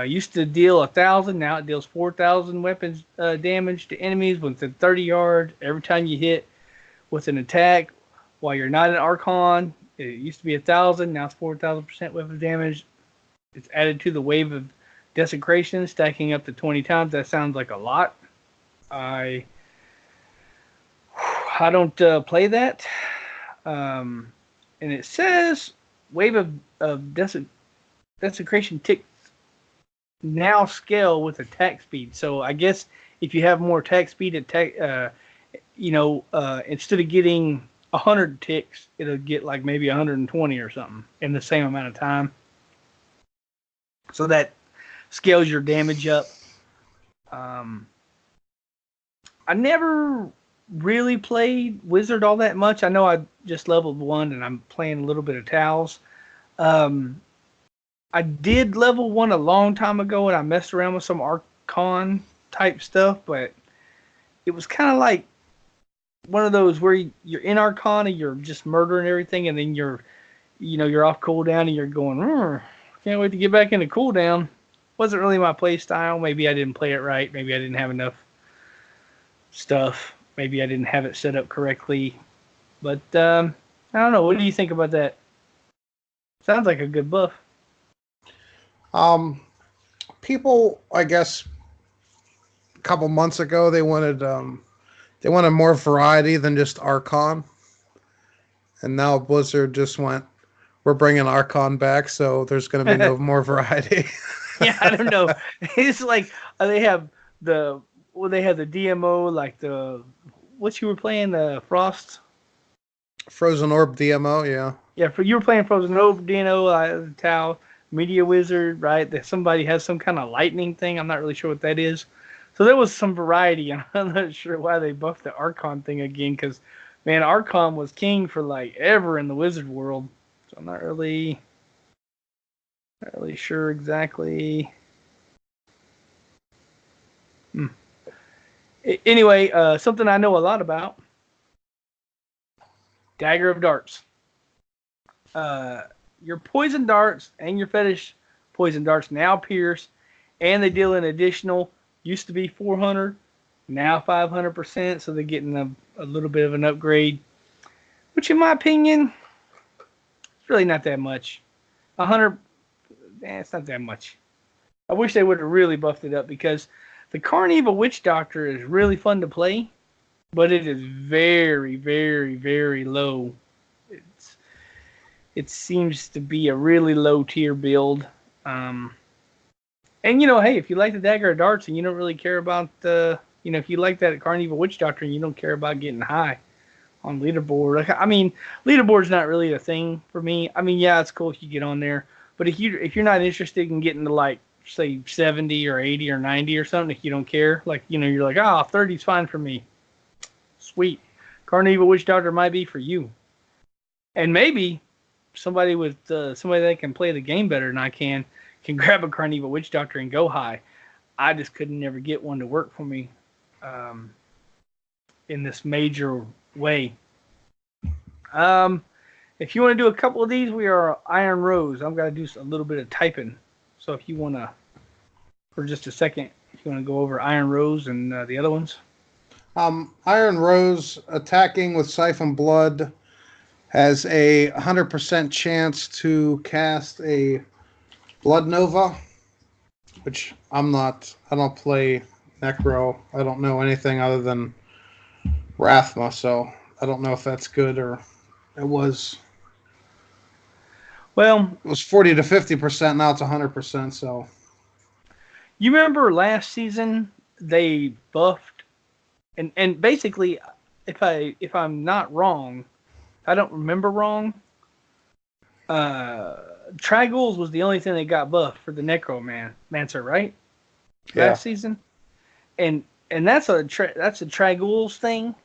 Used to deal 1,000, now it deals 4,000 weapons damage to enemies within 30 yards every time you hit with an attack. While you're not an Archon, it used to be 1,000, now it's 4,000% weapons damage. It's added to the wave of desecration, stacking up to 20 times. That sounds like a lot. I don't play that. And it says wave of desecration ticks now scale with attack speed. So I guess if you have more attack speed, instead of getting 100 ticks, it'll get like maybe 120 or something in the same amount of time. So that scales your damage up. Um, I never really played Wizard all that much. I know I just leveled 1 and I'm playing a little bit of Towels. Um, I did level 1 a long time ago and I messed around with some Archon type stuff, but it was kind of like one of those where you're in Arcana, you're just murdering everything, and then you're off cooldown and you're going, can't wait to get back into cooldown. Wasn't really my play style. Maybe I didn't play it right. Maybe I didn't have enough stuff. Maybe I didn't have it set up correctly. But I don't know. What do you think about that? Sounds like a good buff. People, I guess, a couple months ago they wanted more variety than just Archon, and now Blizzard just went, we're bringing Archon back, so there's going to be no more variety. Yeah, I don't know. It's like they have the DMO, like what you were playing, the Frost. Frozen Orb DMO, yeah. Yeah, you were playing Frozen Orb DMO, Tau, Media Wizard, right? That somebody has some kind of lightning thing. I'm not really sure what that is. So there was some variety, and I'm not sure why they buffed the Archon thing again, because, man, Archon was king for, like, ever in the Wizard world. So I'm not really sure exactly. Anyway, something I know a lot about. Dagger of Darts. Your poison darts and your fetish poison darts now pierce, and they deal an additional, used to be 400, now 500%, so they're getting a little bit of an upgrade, which in my opinion, it's really not that much. 100, it's not that much. I wish they would have really buffed it up, because the Carnival Witch Doctor is really fun to play, but it is very, very, very low. It seems to be a really low tier build. And hey, if you like the Dagger of Darts and you don't really care about if you like that Carnival Witch Doctor and you don't care about getting high on leaderboard, leaderboard's not really a thing for me. I mean, yeah, it's cool if you get on there, but if you're not interested in getting to, like, say 70 or 80 or 90 or something, if you don't care, like, you're like, 30's fine for me. Sweet. Carnival Witch Doctor might be for you. And maybe somebody that can play the game better than I can grab a Carnival Witch Doctor and go high. I just couldn't never get one to work for me in this major way. If you want to do a couple of these, we are Iron Rose. I'm going to do a little bit of typing. So if you want to, for just a second, if you want to go over Iron Rose and the other ones. Iron Rose, attacking with Siphon Blood, has a 100% chance to cast a Blood Nova, which I don't play Necro. I don't know anything other than Rathma, so I don't know if that's good or it was. Well, it was 40 to 50%. Now it's 100%. So you remember last season they buffed, and basically, if I'm not wrong, I don't remember wrong. Trag'Oul's was the only thing that got buffed for the Necromancer, right? Yeah. Last season, and that's a Trag'Oul's thing,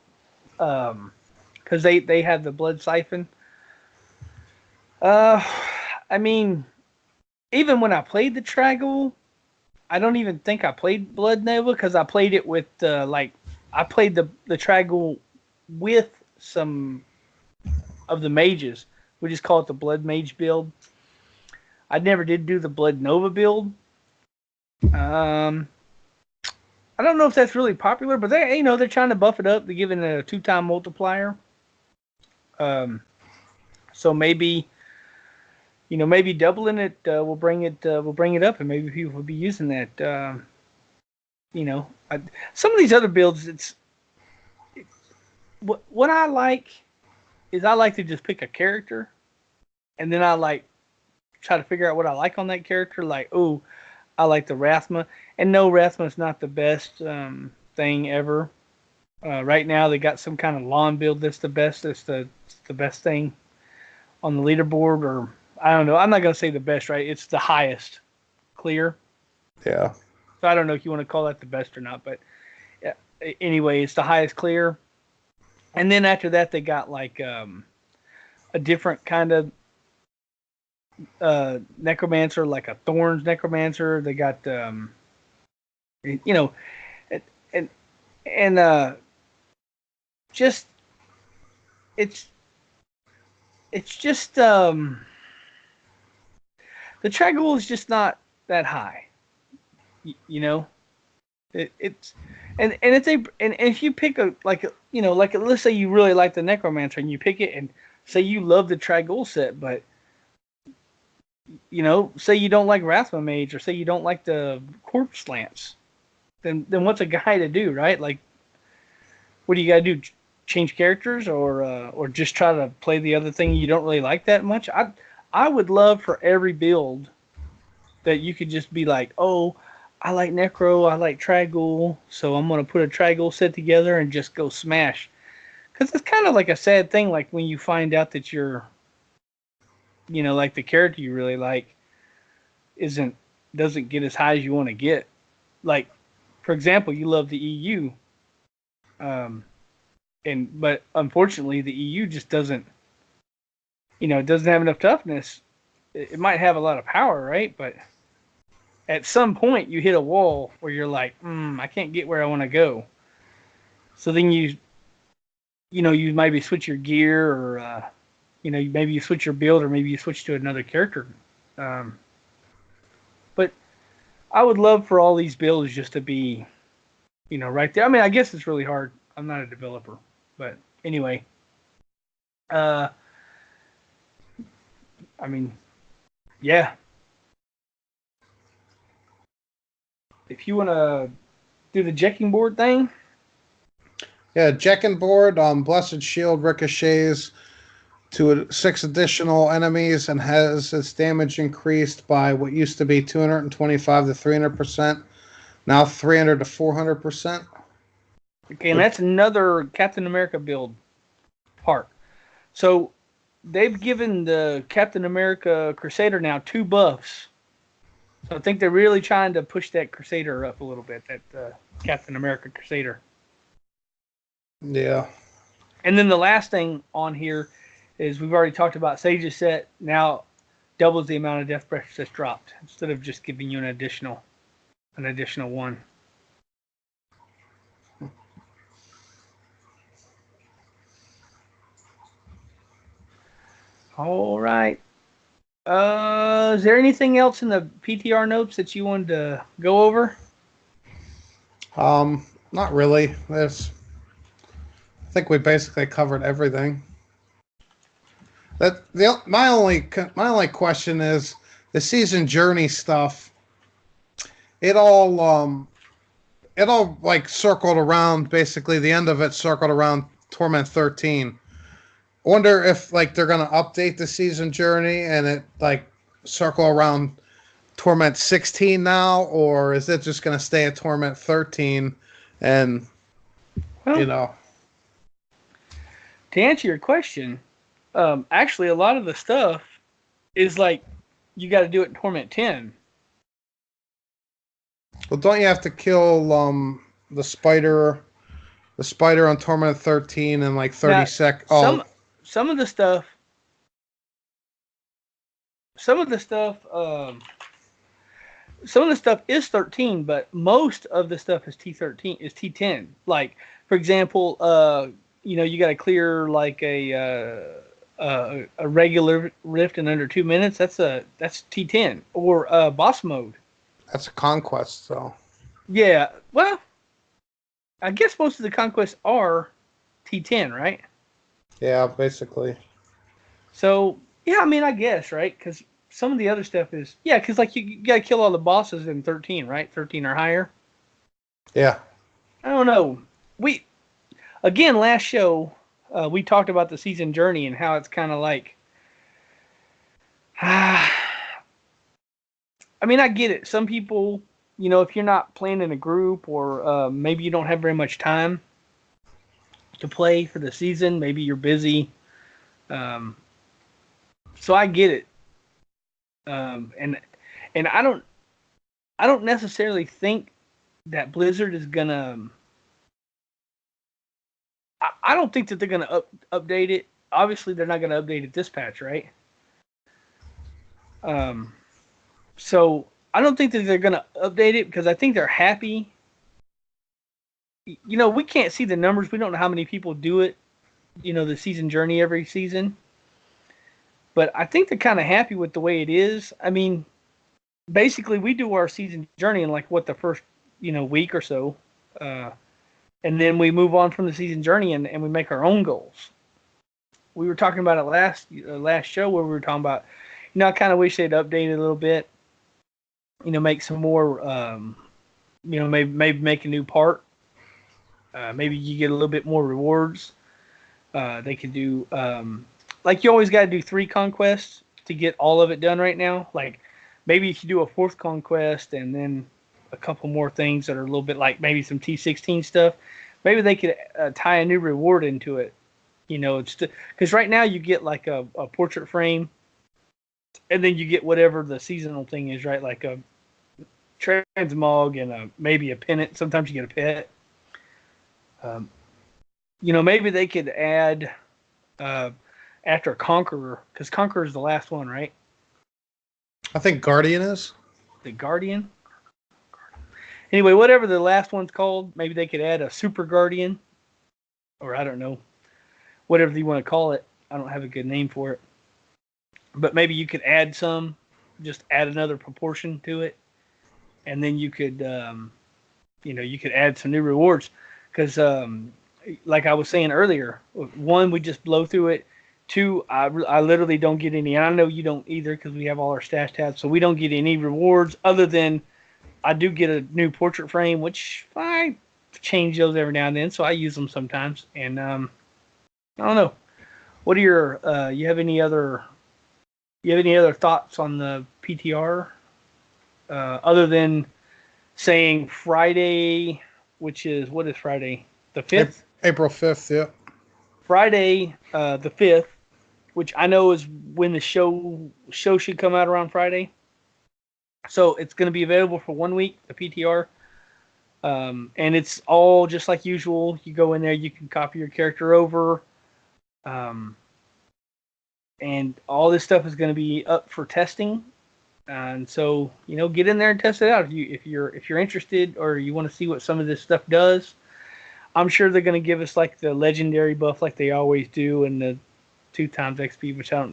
because they had the blood siphon. I mean, even when I played the Trag'Oul, I don't even think I played Blood Nova, because I played it with I played the Trag'Oul with some of the mages. We just call it the Blood Mage build. I never did do the Blood Nova build. I don't know if that's really popular, but they're trying to buff it up. They're giving it a 2-time multiplier. So maybe doubling it will bring it up, and maybe people will be using that. Some of these other builds, what I like is I like to just pick a character, and then I try to figure out what I like on that character. Like, I like the Rathma, and no, Rathma's not the best thing ever. Right now, they got some kind of lawn build that's the best. It's the best thing on the leaderboard, or I don't know. I'm not gonna say the best, right? It's the highest clear. Yeah. So I don't know if you want to call that the best or not, but yeah, anyway, it's the highest clear. And then after that, they got like a different kind of necromancer, like a thorns necromancer. They got you know, and and, and just it's it's just the Traggle is just not that high, you know. It's and it's a and if you pick a like a, like let's say you really like the necromancer and you pick it and say you love the Traggle set, but say you don't like Wrathma Mage or say you don't like the Corpse Lance, then what's a guy to do, right? Like, what do you gotta do? Change characters or just try to play the other thing you don't really like that much? I would love for every build that you could just be like, oh, I like Necro, I like Traggle, so I'm gonna put a Traggle set together and just go smash. Because it's kind of like a sad thing, like when you find out that you're, like the character you really like doesn't get as high as you want to get. Like, for example, you love the EU, but unfortunately the EU just doesn't, it doesn't have enough toughness. It might have a lot of power, right? But at some point you hit a wall where you're like, I can't get where I want to go. So then you maybe switch your gear or, maybe you switch your build or maybe you switch to another character. But I would love for all these builds just to be, right there. I mean, I guess it's really hard. I'm not a developer, but anyway, I mean, yeah. If you want to do the checking board thing. Yeah, Jekken board, Blessed Shield ricochets to 6 additional enemies and has its damage increased by what used to be 225 to 300%, now 300 to 400%. Okay, and that's another Captain America build part. So they've given the Captain America Crusader now 2 buffs. So I think they're really trying to push that Crusader up a little bit, that Captain America Crusader. Yeah. And then the last thing on here is we've already talked about Sage's set. Now doubles the amount of death breaths that's dropped instead of just giving you an additional one. All right. Is there anything else in the PTR notes that you wanted to go over? Not really. I think we basically covered everything. My only question is the season journey stuff. It all like circled around, basically the end of it circled around Torment 13. I wonder if like they're gonna update the season journey and it like circle around Torment 16 now, or is it just gonna stay at Torment 13? And Well, to answer your question, actually a lot of the stuff is like you got to do it in Torment 10. Well, don't you have to kill the spider on Torment 13 in like 30 seconds? Oh, some of the stuff is 13, but most of the stuff is T10. Like, for example, you got to clear like a regular rift in under 2 minutes. That's T10 or boss mode. That's a conquest, so. Yeah, well, I guess most of the conquests are T10, right? Yeah, basically. So, yeah, I mean, I guess, right? Because some of the other stuff is, yeah, because like you got to kill all the bosses in 13, right? 13 or higher. Yeah. I don't know. Last show, we talked about the season journey and how it's kind of like, I mean, I get it. Some people, if you're not playing in a group or maybe you don't have very much time, to play for the season. Maybe you're busy. So I get it. And I don't necessarily think that Blizzard is gonna. I don't think that they're gonna update it. Obviously, they're not gonna update it this patch, right? So I don't think that they're gonna update it because I think they're happy. You know, we can't see the numbers. We don't know how many people do it. You know, the season journey every season. But I think they're kind of happy with the way it is. I mean, basically, we do our season journey in like the first week or so, and then we move on from the season journey and we make our own goals. We were talking about it last show where we were talking about, I kind of wish they'd update it a little bit. Make some more, maybe make a new part. Maybe you get a little bit more rewards. They could do, like you always got to do 3 conquests to get all of it done right now. Like maybe if you do a 4th conquest and then a couple more things that are a little bit like maybe some T16 stuff, maybe they could tie a new reward into it. It's because right now you get like a portrait frame, and then you get whatever the seasonal thing is, right? Like a transmog and maybe a pennant. Sometimes you get a pet. Maybe they could add after Conqueror, because Conqueror is the last one, right? I think Guardian is. The Guardian? Anyway, whatever the last one's called, maybe they could add a Super Guardian, or I don't know, whatever you want to call it. I don't have a good name for it. But maybe you could add some, just add another proportion to it, and then you could, you could add some new rewards. Because, like I was saying earlier, 1, we just blow through it. 2, I literally don't get any. And I know you don't either because we have all our stash tabs, so we don't get any rewards other than I do get a new portrait frame, which I change those every now and then, so I use them sometimes. And I don't know. What are your? You have any other thoughts on the PTR other than saying Friday, which is what is Friday? The 5th? April 5th, yeah. Friday, the 5th, which I know is when the show should come out around Friday. So it's going to be available for 1 week, the PTR. And it's all just like usual. You go in there, you can copy your character over. And all this stuff is going to be up for testing. And so, get in there and test it out if you're interested or you want to see what some of this stuff does. I'm sure they're going to give us like the legendary buff like they always do and the 2 times XP, which I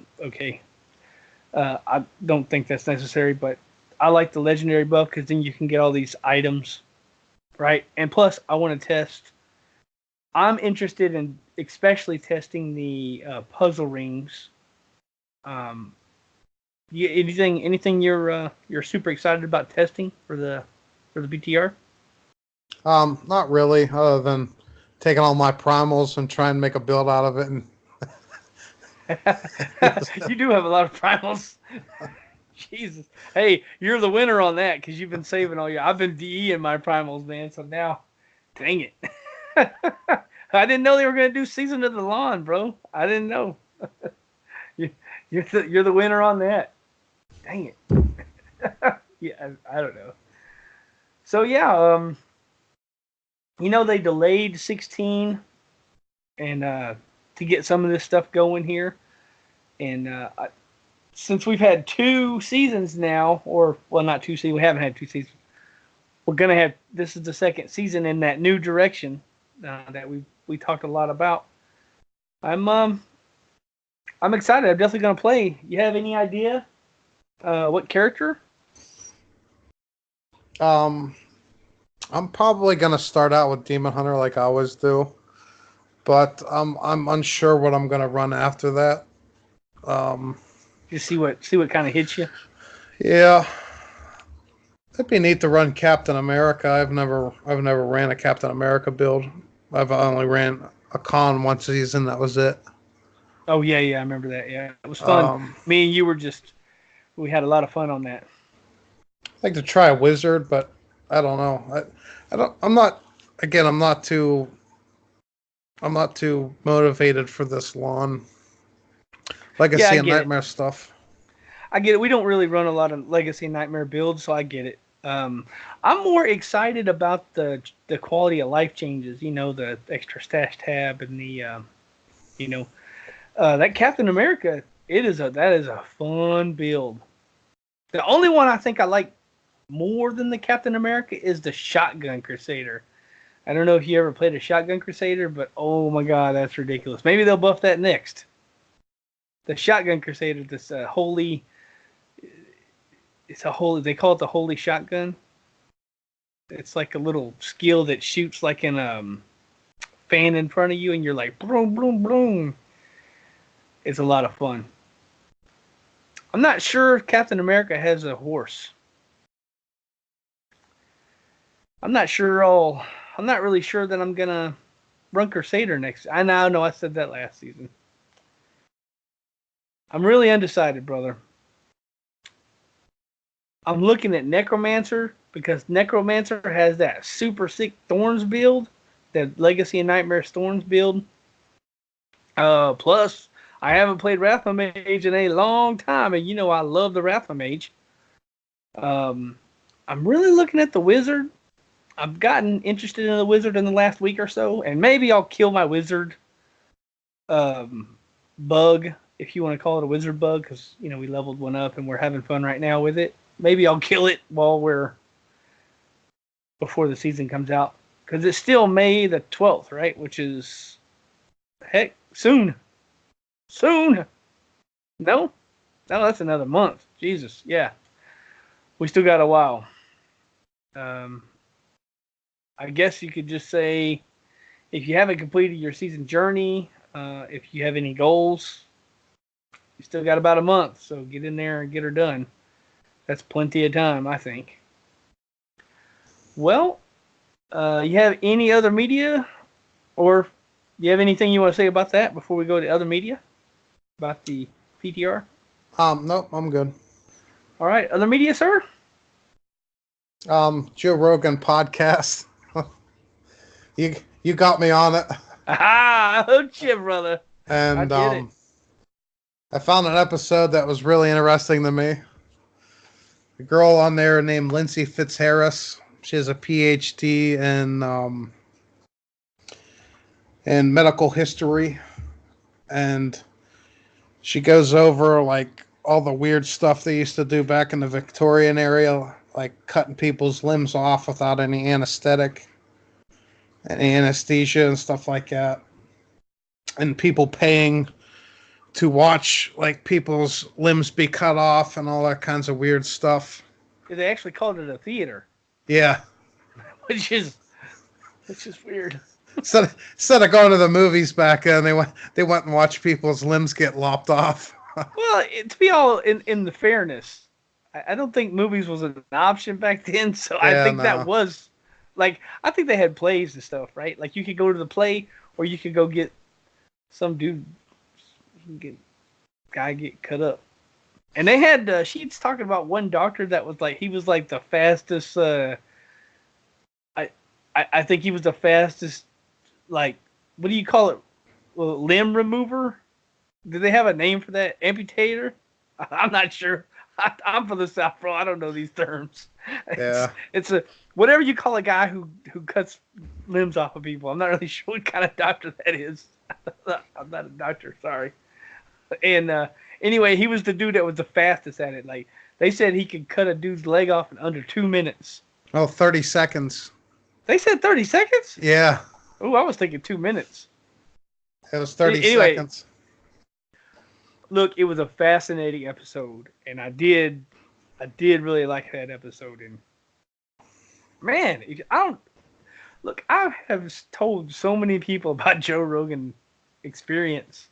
don't think that's necessary, but I like the legendary buff because then you can get all these items, right? And plus, I want to test. I'm interested in especially testing the puzzle rings. Anything you're super excited about testing for the BTR? Not really, other than taking all my primals and trying to make a build out of it. And you do have a lot of primals. Jesus. Hey, you're the winner on that because you've been saving all your. I've been DEing my primals, man. So now, dang it. I didn't know they were going to do Season of the Lawn, bro. I didn't know. You're the winner on that. Dang it. Yeah, I don't know. So yeah, they delayed 16 and to get some of this stuff going here, and since we've had 2 seasons now, or well, not 2 seasons, we haven't had 2 seasons. We're gonna have this is the 2nd season in that new direction that we talked a lot about. I'm excited. I'm definitely gonna play. You have any idea what character? I'm probably gonna start out with Demon Hunter like I always do, but I'm unsure what I'm gonna run after that. Just see what kind of hits you. Yeah, it'd be neat to run Captain America. I've never ran a Captain America build. I've only ran a con one season. That was it. Oh yeah, I remember that. Yeah, it was fun. Me and you we had a lot of fun on that. I'd like to try a wizard, but I don't know. I'm not too I'm not too motivated for this lawn Yeah, Legacy I and get it. Nightmare stuff. I get it. We don't really run a lot of Legacy and Nightmare builds, so I get it. I'm more excited about the quality of life changes. You know, the extra stash tab and the you know that Captain America. That is a fun build. The only one I think I like more than the Captain America is the Shotgun Crusader. I don't know if you ever played a Shotgun Crusader, but oh my god, that's ridiculous. Maybe they'll buff that next. The Shotgun Crusader, this holy, it's a holy. They call it the Holy Shotgun. It's like a little skill that shoots like an fan in front of you, and you're like boom, boom, boom. It's a lot of fun. I'm not sure if Captain America has a horse. I'm not sure. I'm not really sure that I'm gonna run Crusader next. I know I said that last season. I'm really undecided, brother. I'm looking at Necromancer because Necromancer has that super sick Thorns build, that Legacy and Nightmare Thorns build. Plus, I haven't played Wrathma Mage in a long time, and you know I love the Wrathma Mage. I'm really looking at the Wizard. I've gotten interested in the Wizard in the last week or so, and maybe I'll kill my Wizard bug, if you want to call it a Wizard bug, because you know we leveled one up and we're having fun right now with it. Maybe I'll kill it before the season comes out, because it's still May the 12th, right? Which is heck soon. Soon. No, that's another month. Jesus, yeah. We still got a while. I guess you could just say, if you haven't completed your season journey, if you have any goals, you still got about a month. So get in there and get her done. That's plenty of time, I think. Well, you have any other media, or you have anything you want to say about that before we go to other media about the PTR? Nope, I'm good. All right, other media, sir. Joe Rogan podcast. you got me on it. Ah, I hooked you, brother. I And did it. I found an episode that was really interesting to me. A girl on there named Lindsay Fitzharris. She has a PhD in medical history, and she goes over like all the weird stuff they used to do back in the Victorian area, like cutting people's limbs off without any anesthetic, any anesthesia and stuff like that, and people paying to watch like people's limbs be cut off and all that kinds of weird stuff. They actually called it a theater, Yeah. which is weird. Instead of going to the movies back then, they went and watched people's limbs get lopped off. Well, to be all in the fairness, I don't think movies was an option back then. So I Yeah, think that no. was like, I think they had plays and stuff, right? Like you could go to the play, or you could go get some guy get cut up. And they had she's talking about one doctor that was like, he was like the fastest. I think he was the fastest, like, what do you call it? Well, limb remover? Do they have a name for that? Amputator? I'm not sure. I'm from the South, bro. I don't know these terms. Yeah. It's a whatever you call a guy who cuts limbs off of people. I'm not really sure what kind of doctor that is. I'm not a doctor, sorry. And anyway, he was the dude that was the fastest at it. Like they said, he could cut a dude's leg off in under 2 minutes. Oh, 30 seconds. They said 30 seconds. Yeah. Oh, I was thinking 2 minutes. It was 30 Anyway, seconds. Look, it was a fascinating episode, and I did really like that episode. And man, I have told so many people about Joe Rogan Experience.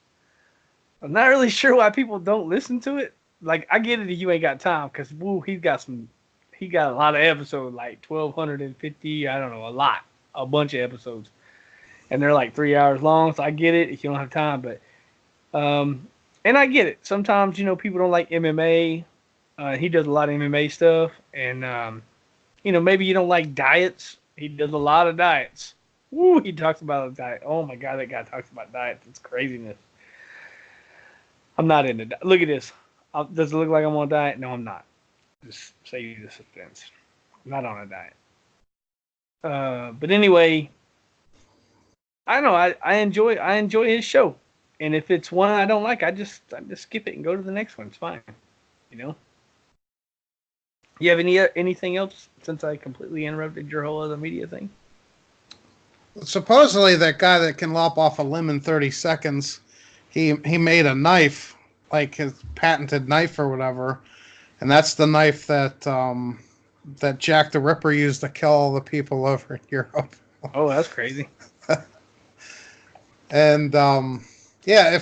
I'm not really sure why people don't listen to it. Like, I get it if you ain't got time, because he got a lot of episodes, like 1,250. I don't know, a bunch of episodes, and they're like 3 hours long. So I get it if you don't have time, but and I get it. Sometimes people don't like MMA. He does a lot of MMA stuff, and maybe you don't like diets. He does a lot of diets. Woo, he talks about a diet. Oh my god, that guy talks about diets. It's craziness. I'm not into diet. Look at this. Does it look like I'm on a diet? No, I'm not. Just save you the suspense. I'm not on a diet. But anyway, I don't know. I enjoy his show, and if it's one I don't like, I just skip it and go to the next one. It's fine. You know. You have anything else since I completely interrupted your whole other media thing? Supposedly, that guy that can lop off a limb in 30 seconds, he made a knife, like his patented knife or whatever, and that's the knife that Jack the Ripper used to kill all the people over in Europe. Oh, that's crazy. And yeah,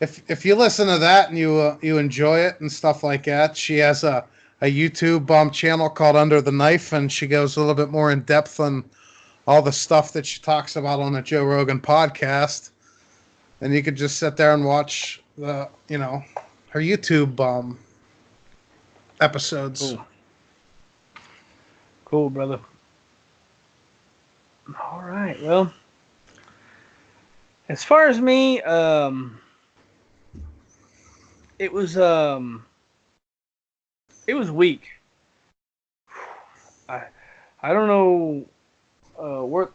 if you listen to that and you enjoy it and stuff like that, she has a YouTube channel called Under the Knife, and she goes a little bit more in depth on all the stuff that she talks about on the Joe Rogan podcast. And you could just sit there and watch her YouTube episodes. Cool, brother. All right. Well, as far as me, it was weak. I don't know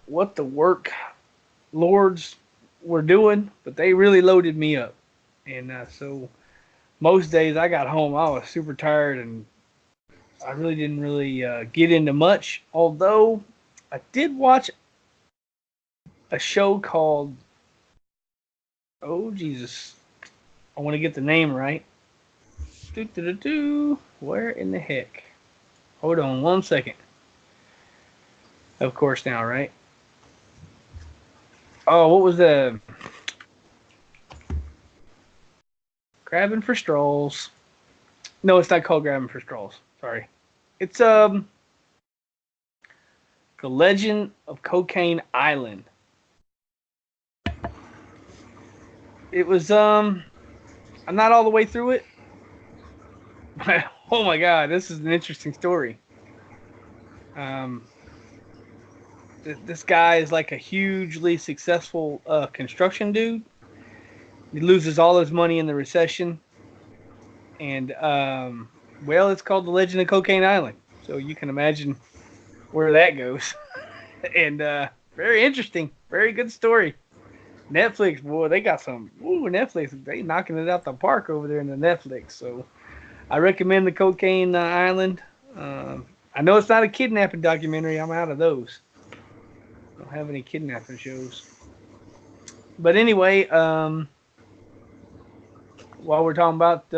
what the work lords were doing, but they really loaded me up, and so most days I got home, I was super tired, and I really didn't get into much. Although I did watch a show called, oh Jesus, I want to get the name right. Where in the heck? Hold on 1 second. Of course now, right? Oh, what was the Grabbing for Strolls? No, it's not called Grabbing for Strolls. Sorry. It's The Legend of Cocaine Island. It was I'm not all the way through it. Oh my god, this is an interesting story. This guy is like a hugely successful construction dude. He loses all his money in the recession, and well, it's called The Legend of Cocaine Island. So you can imagine where that goes. And very interesting, very good story. Netflix, boy, they got some. Ooh, Netflix, they knocking it out the park over there in the Netflix. So I recommend The Cocaine Island. I know it's not a kidnapping documentary. I'm out of those. I don't have any kidnapping shows. But anyway, while we're talking about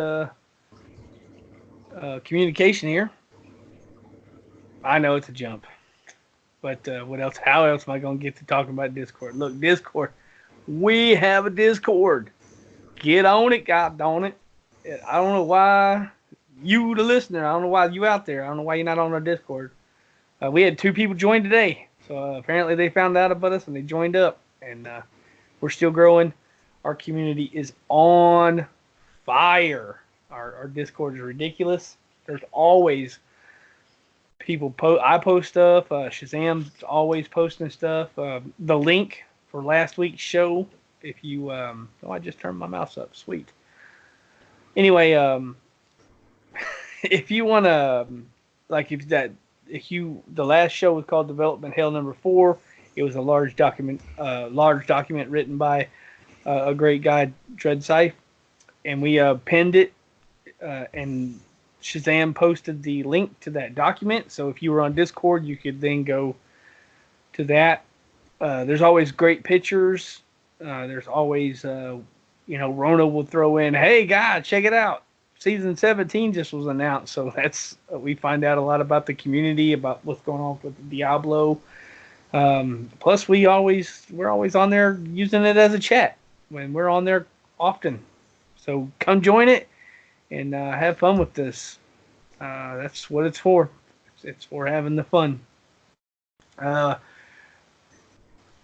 communication here, I know it's a jump. But what else? How else am I going to get to talking about Discord? Look, Discord. We have a Discord. Get on it, God darn it. I don't know why you, the listener, I don't know why you out there. I don't know why you're not on our Discord. We had 2 people join today. So apparently they found out about us and they joined up. And we're still growing. Our community is on fire. Our Discord is ridiculous. There's always people I post stuff. Shazam's always posting stuff. The link for last week's show, if you oh, I just turned my mouse up. Sweet. Anyway, if you want to, like, the last show was called Development Hell Number 4. It was a large document written by a great guy, Dread Scythe, and we pinned it, and Shazam posted the link to that document. So if you were on Discord, you could then go to that. There's always great pictures. There's always, Rona will throw in, hey, guys, check it out. Season 17 just was announced. So that's, we find out a lot about the community, about what's going on with Diablo. Plus, we're always on there using it as a chat when we're on there often. So come join it and have fun with this. That's what it's for. It's for having the fun.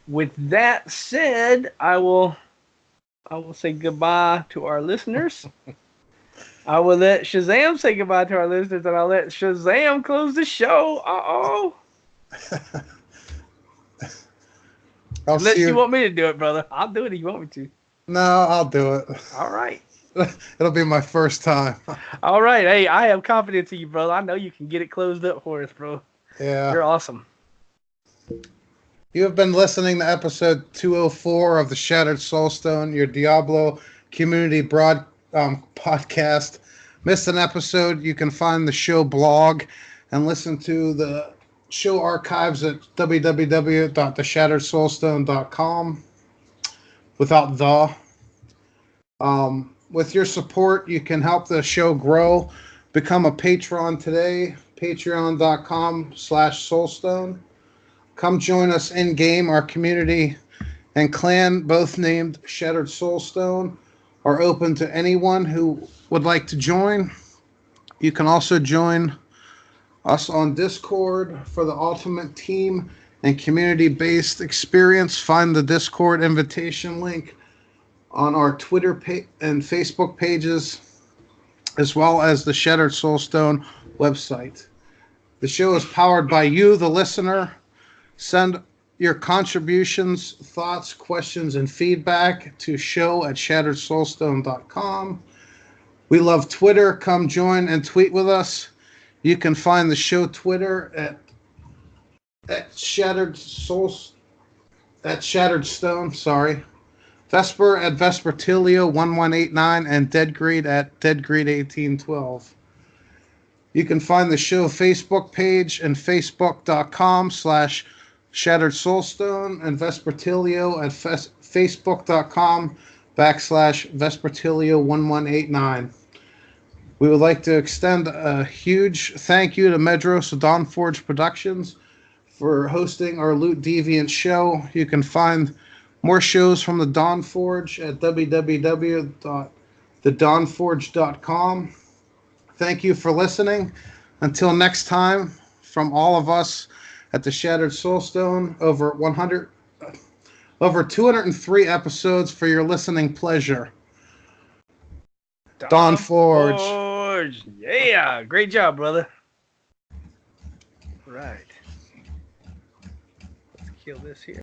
With that said, I will say goodbye to our listeners. I will let Shazam say goodbye to our listeners, and I'll let Shazam close the show. Uh-oh. I'll Unless see you want me to do it, brother. I'll do it if you want me to. No, I'll do it. All right. It'll be my first time. All right. Hey, I have confidence in you, brother. I know you can get it closed up for us, bro. Yeah. You're awesome. You have been listening to episode 204 of the Shattered Soulstone, your Diablo community podcast. Missed an episode? You can find the show blog and listen to the show archives at www.theshatteredsoulstone.com without the. With your support, you can help the show grow. Become a patron today, patreon.com/soulstone. Come join us in game. Our community and clan, both named Shattered Soulstone, are open to anyone who would like to join. You can also join us on Discord for the ultimate team and community-based experience. Find the Discord invitation link on our Twitter and Facebook pages, as well as the Shattered Soulstone website. The show is powered by you, the listener. Send your contributions, thoughts, questions, and feedback to show@shatteredsoulstone.com. We love Twitter. Come join and tweet with us. You can find the show Twitter at Shattered Stone. Vesper at Vespertilio1189 and Deadgreed at Deadgreed1812. You can find the show Facebook page and facebook.com/Shattered Soulstone and Vespertilio at facebook.com/Vespertilio1189. We would like to extend a huge thank you to Medros Dawnforge Productions for hosting our Loot Deviant show. You can find more shows from the Dawnforge at www.thedawnforge.com. Thank you for listening. Until next time, from all of us at the Shattered Soulstone, over 203 episodes for your listening pleasure. Dawnforge. Yeah, great job, brother. Right. Let's kill this here.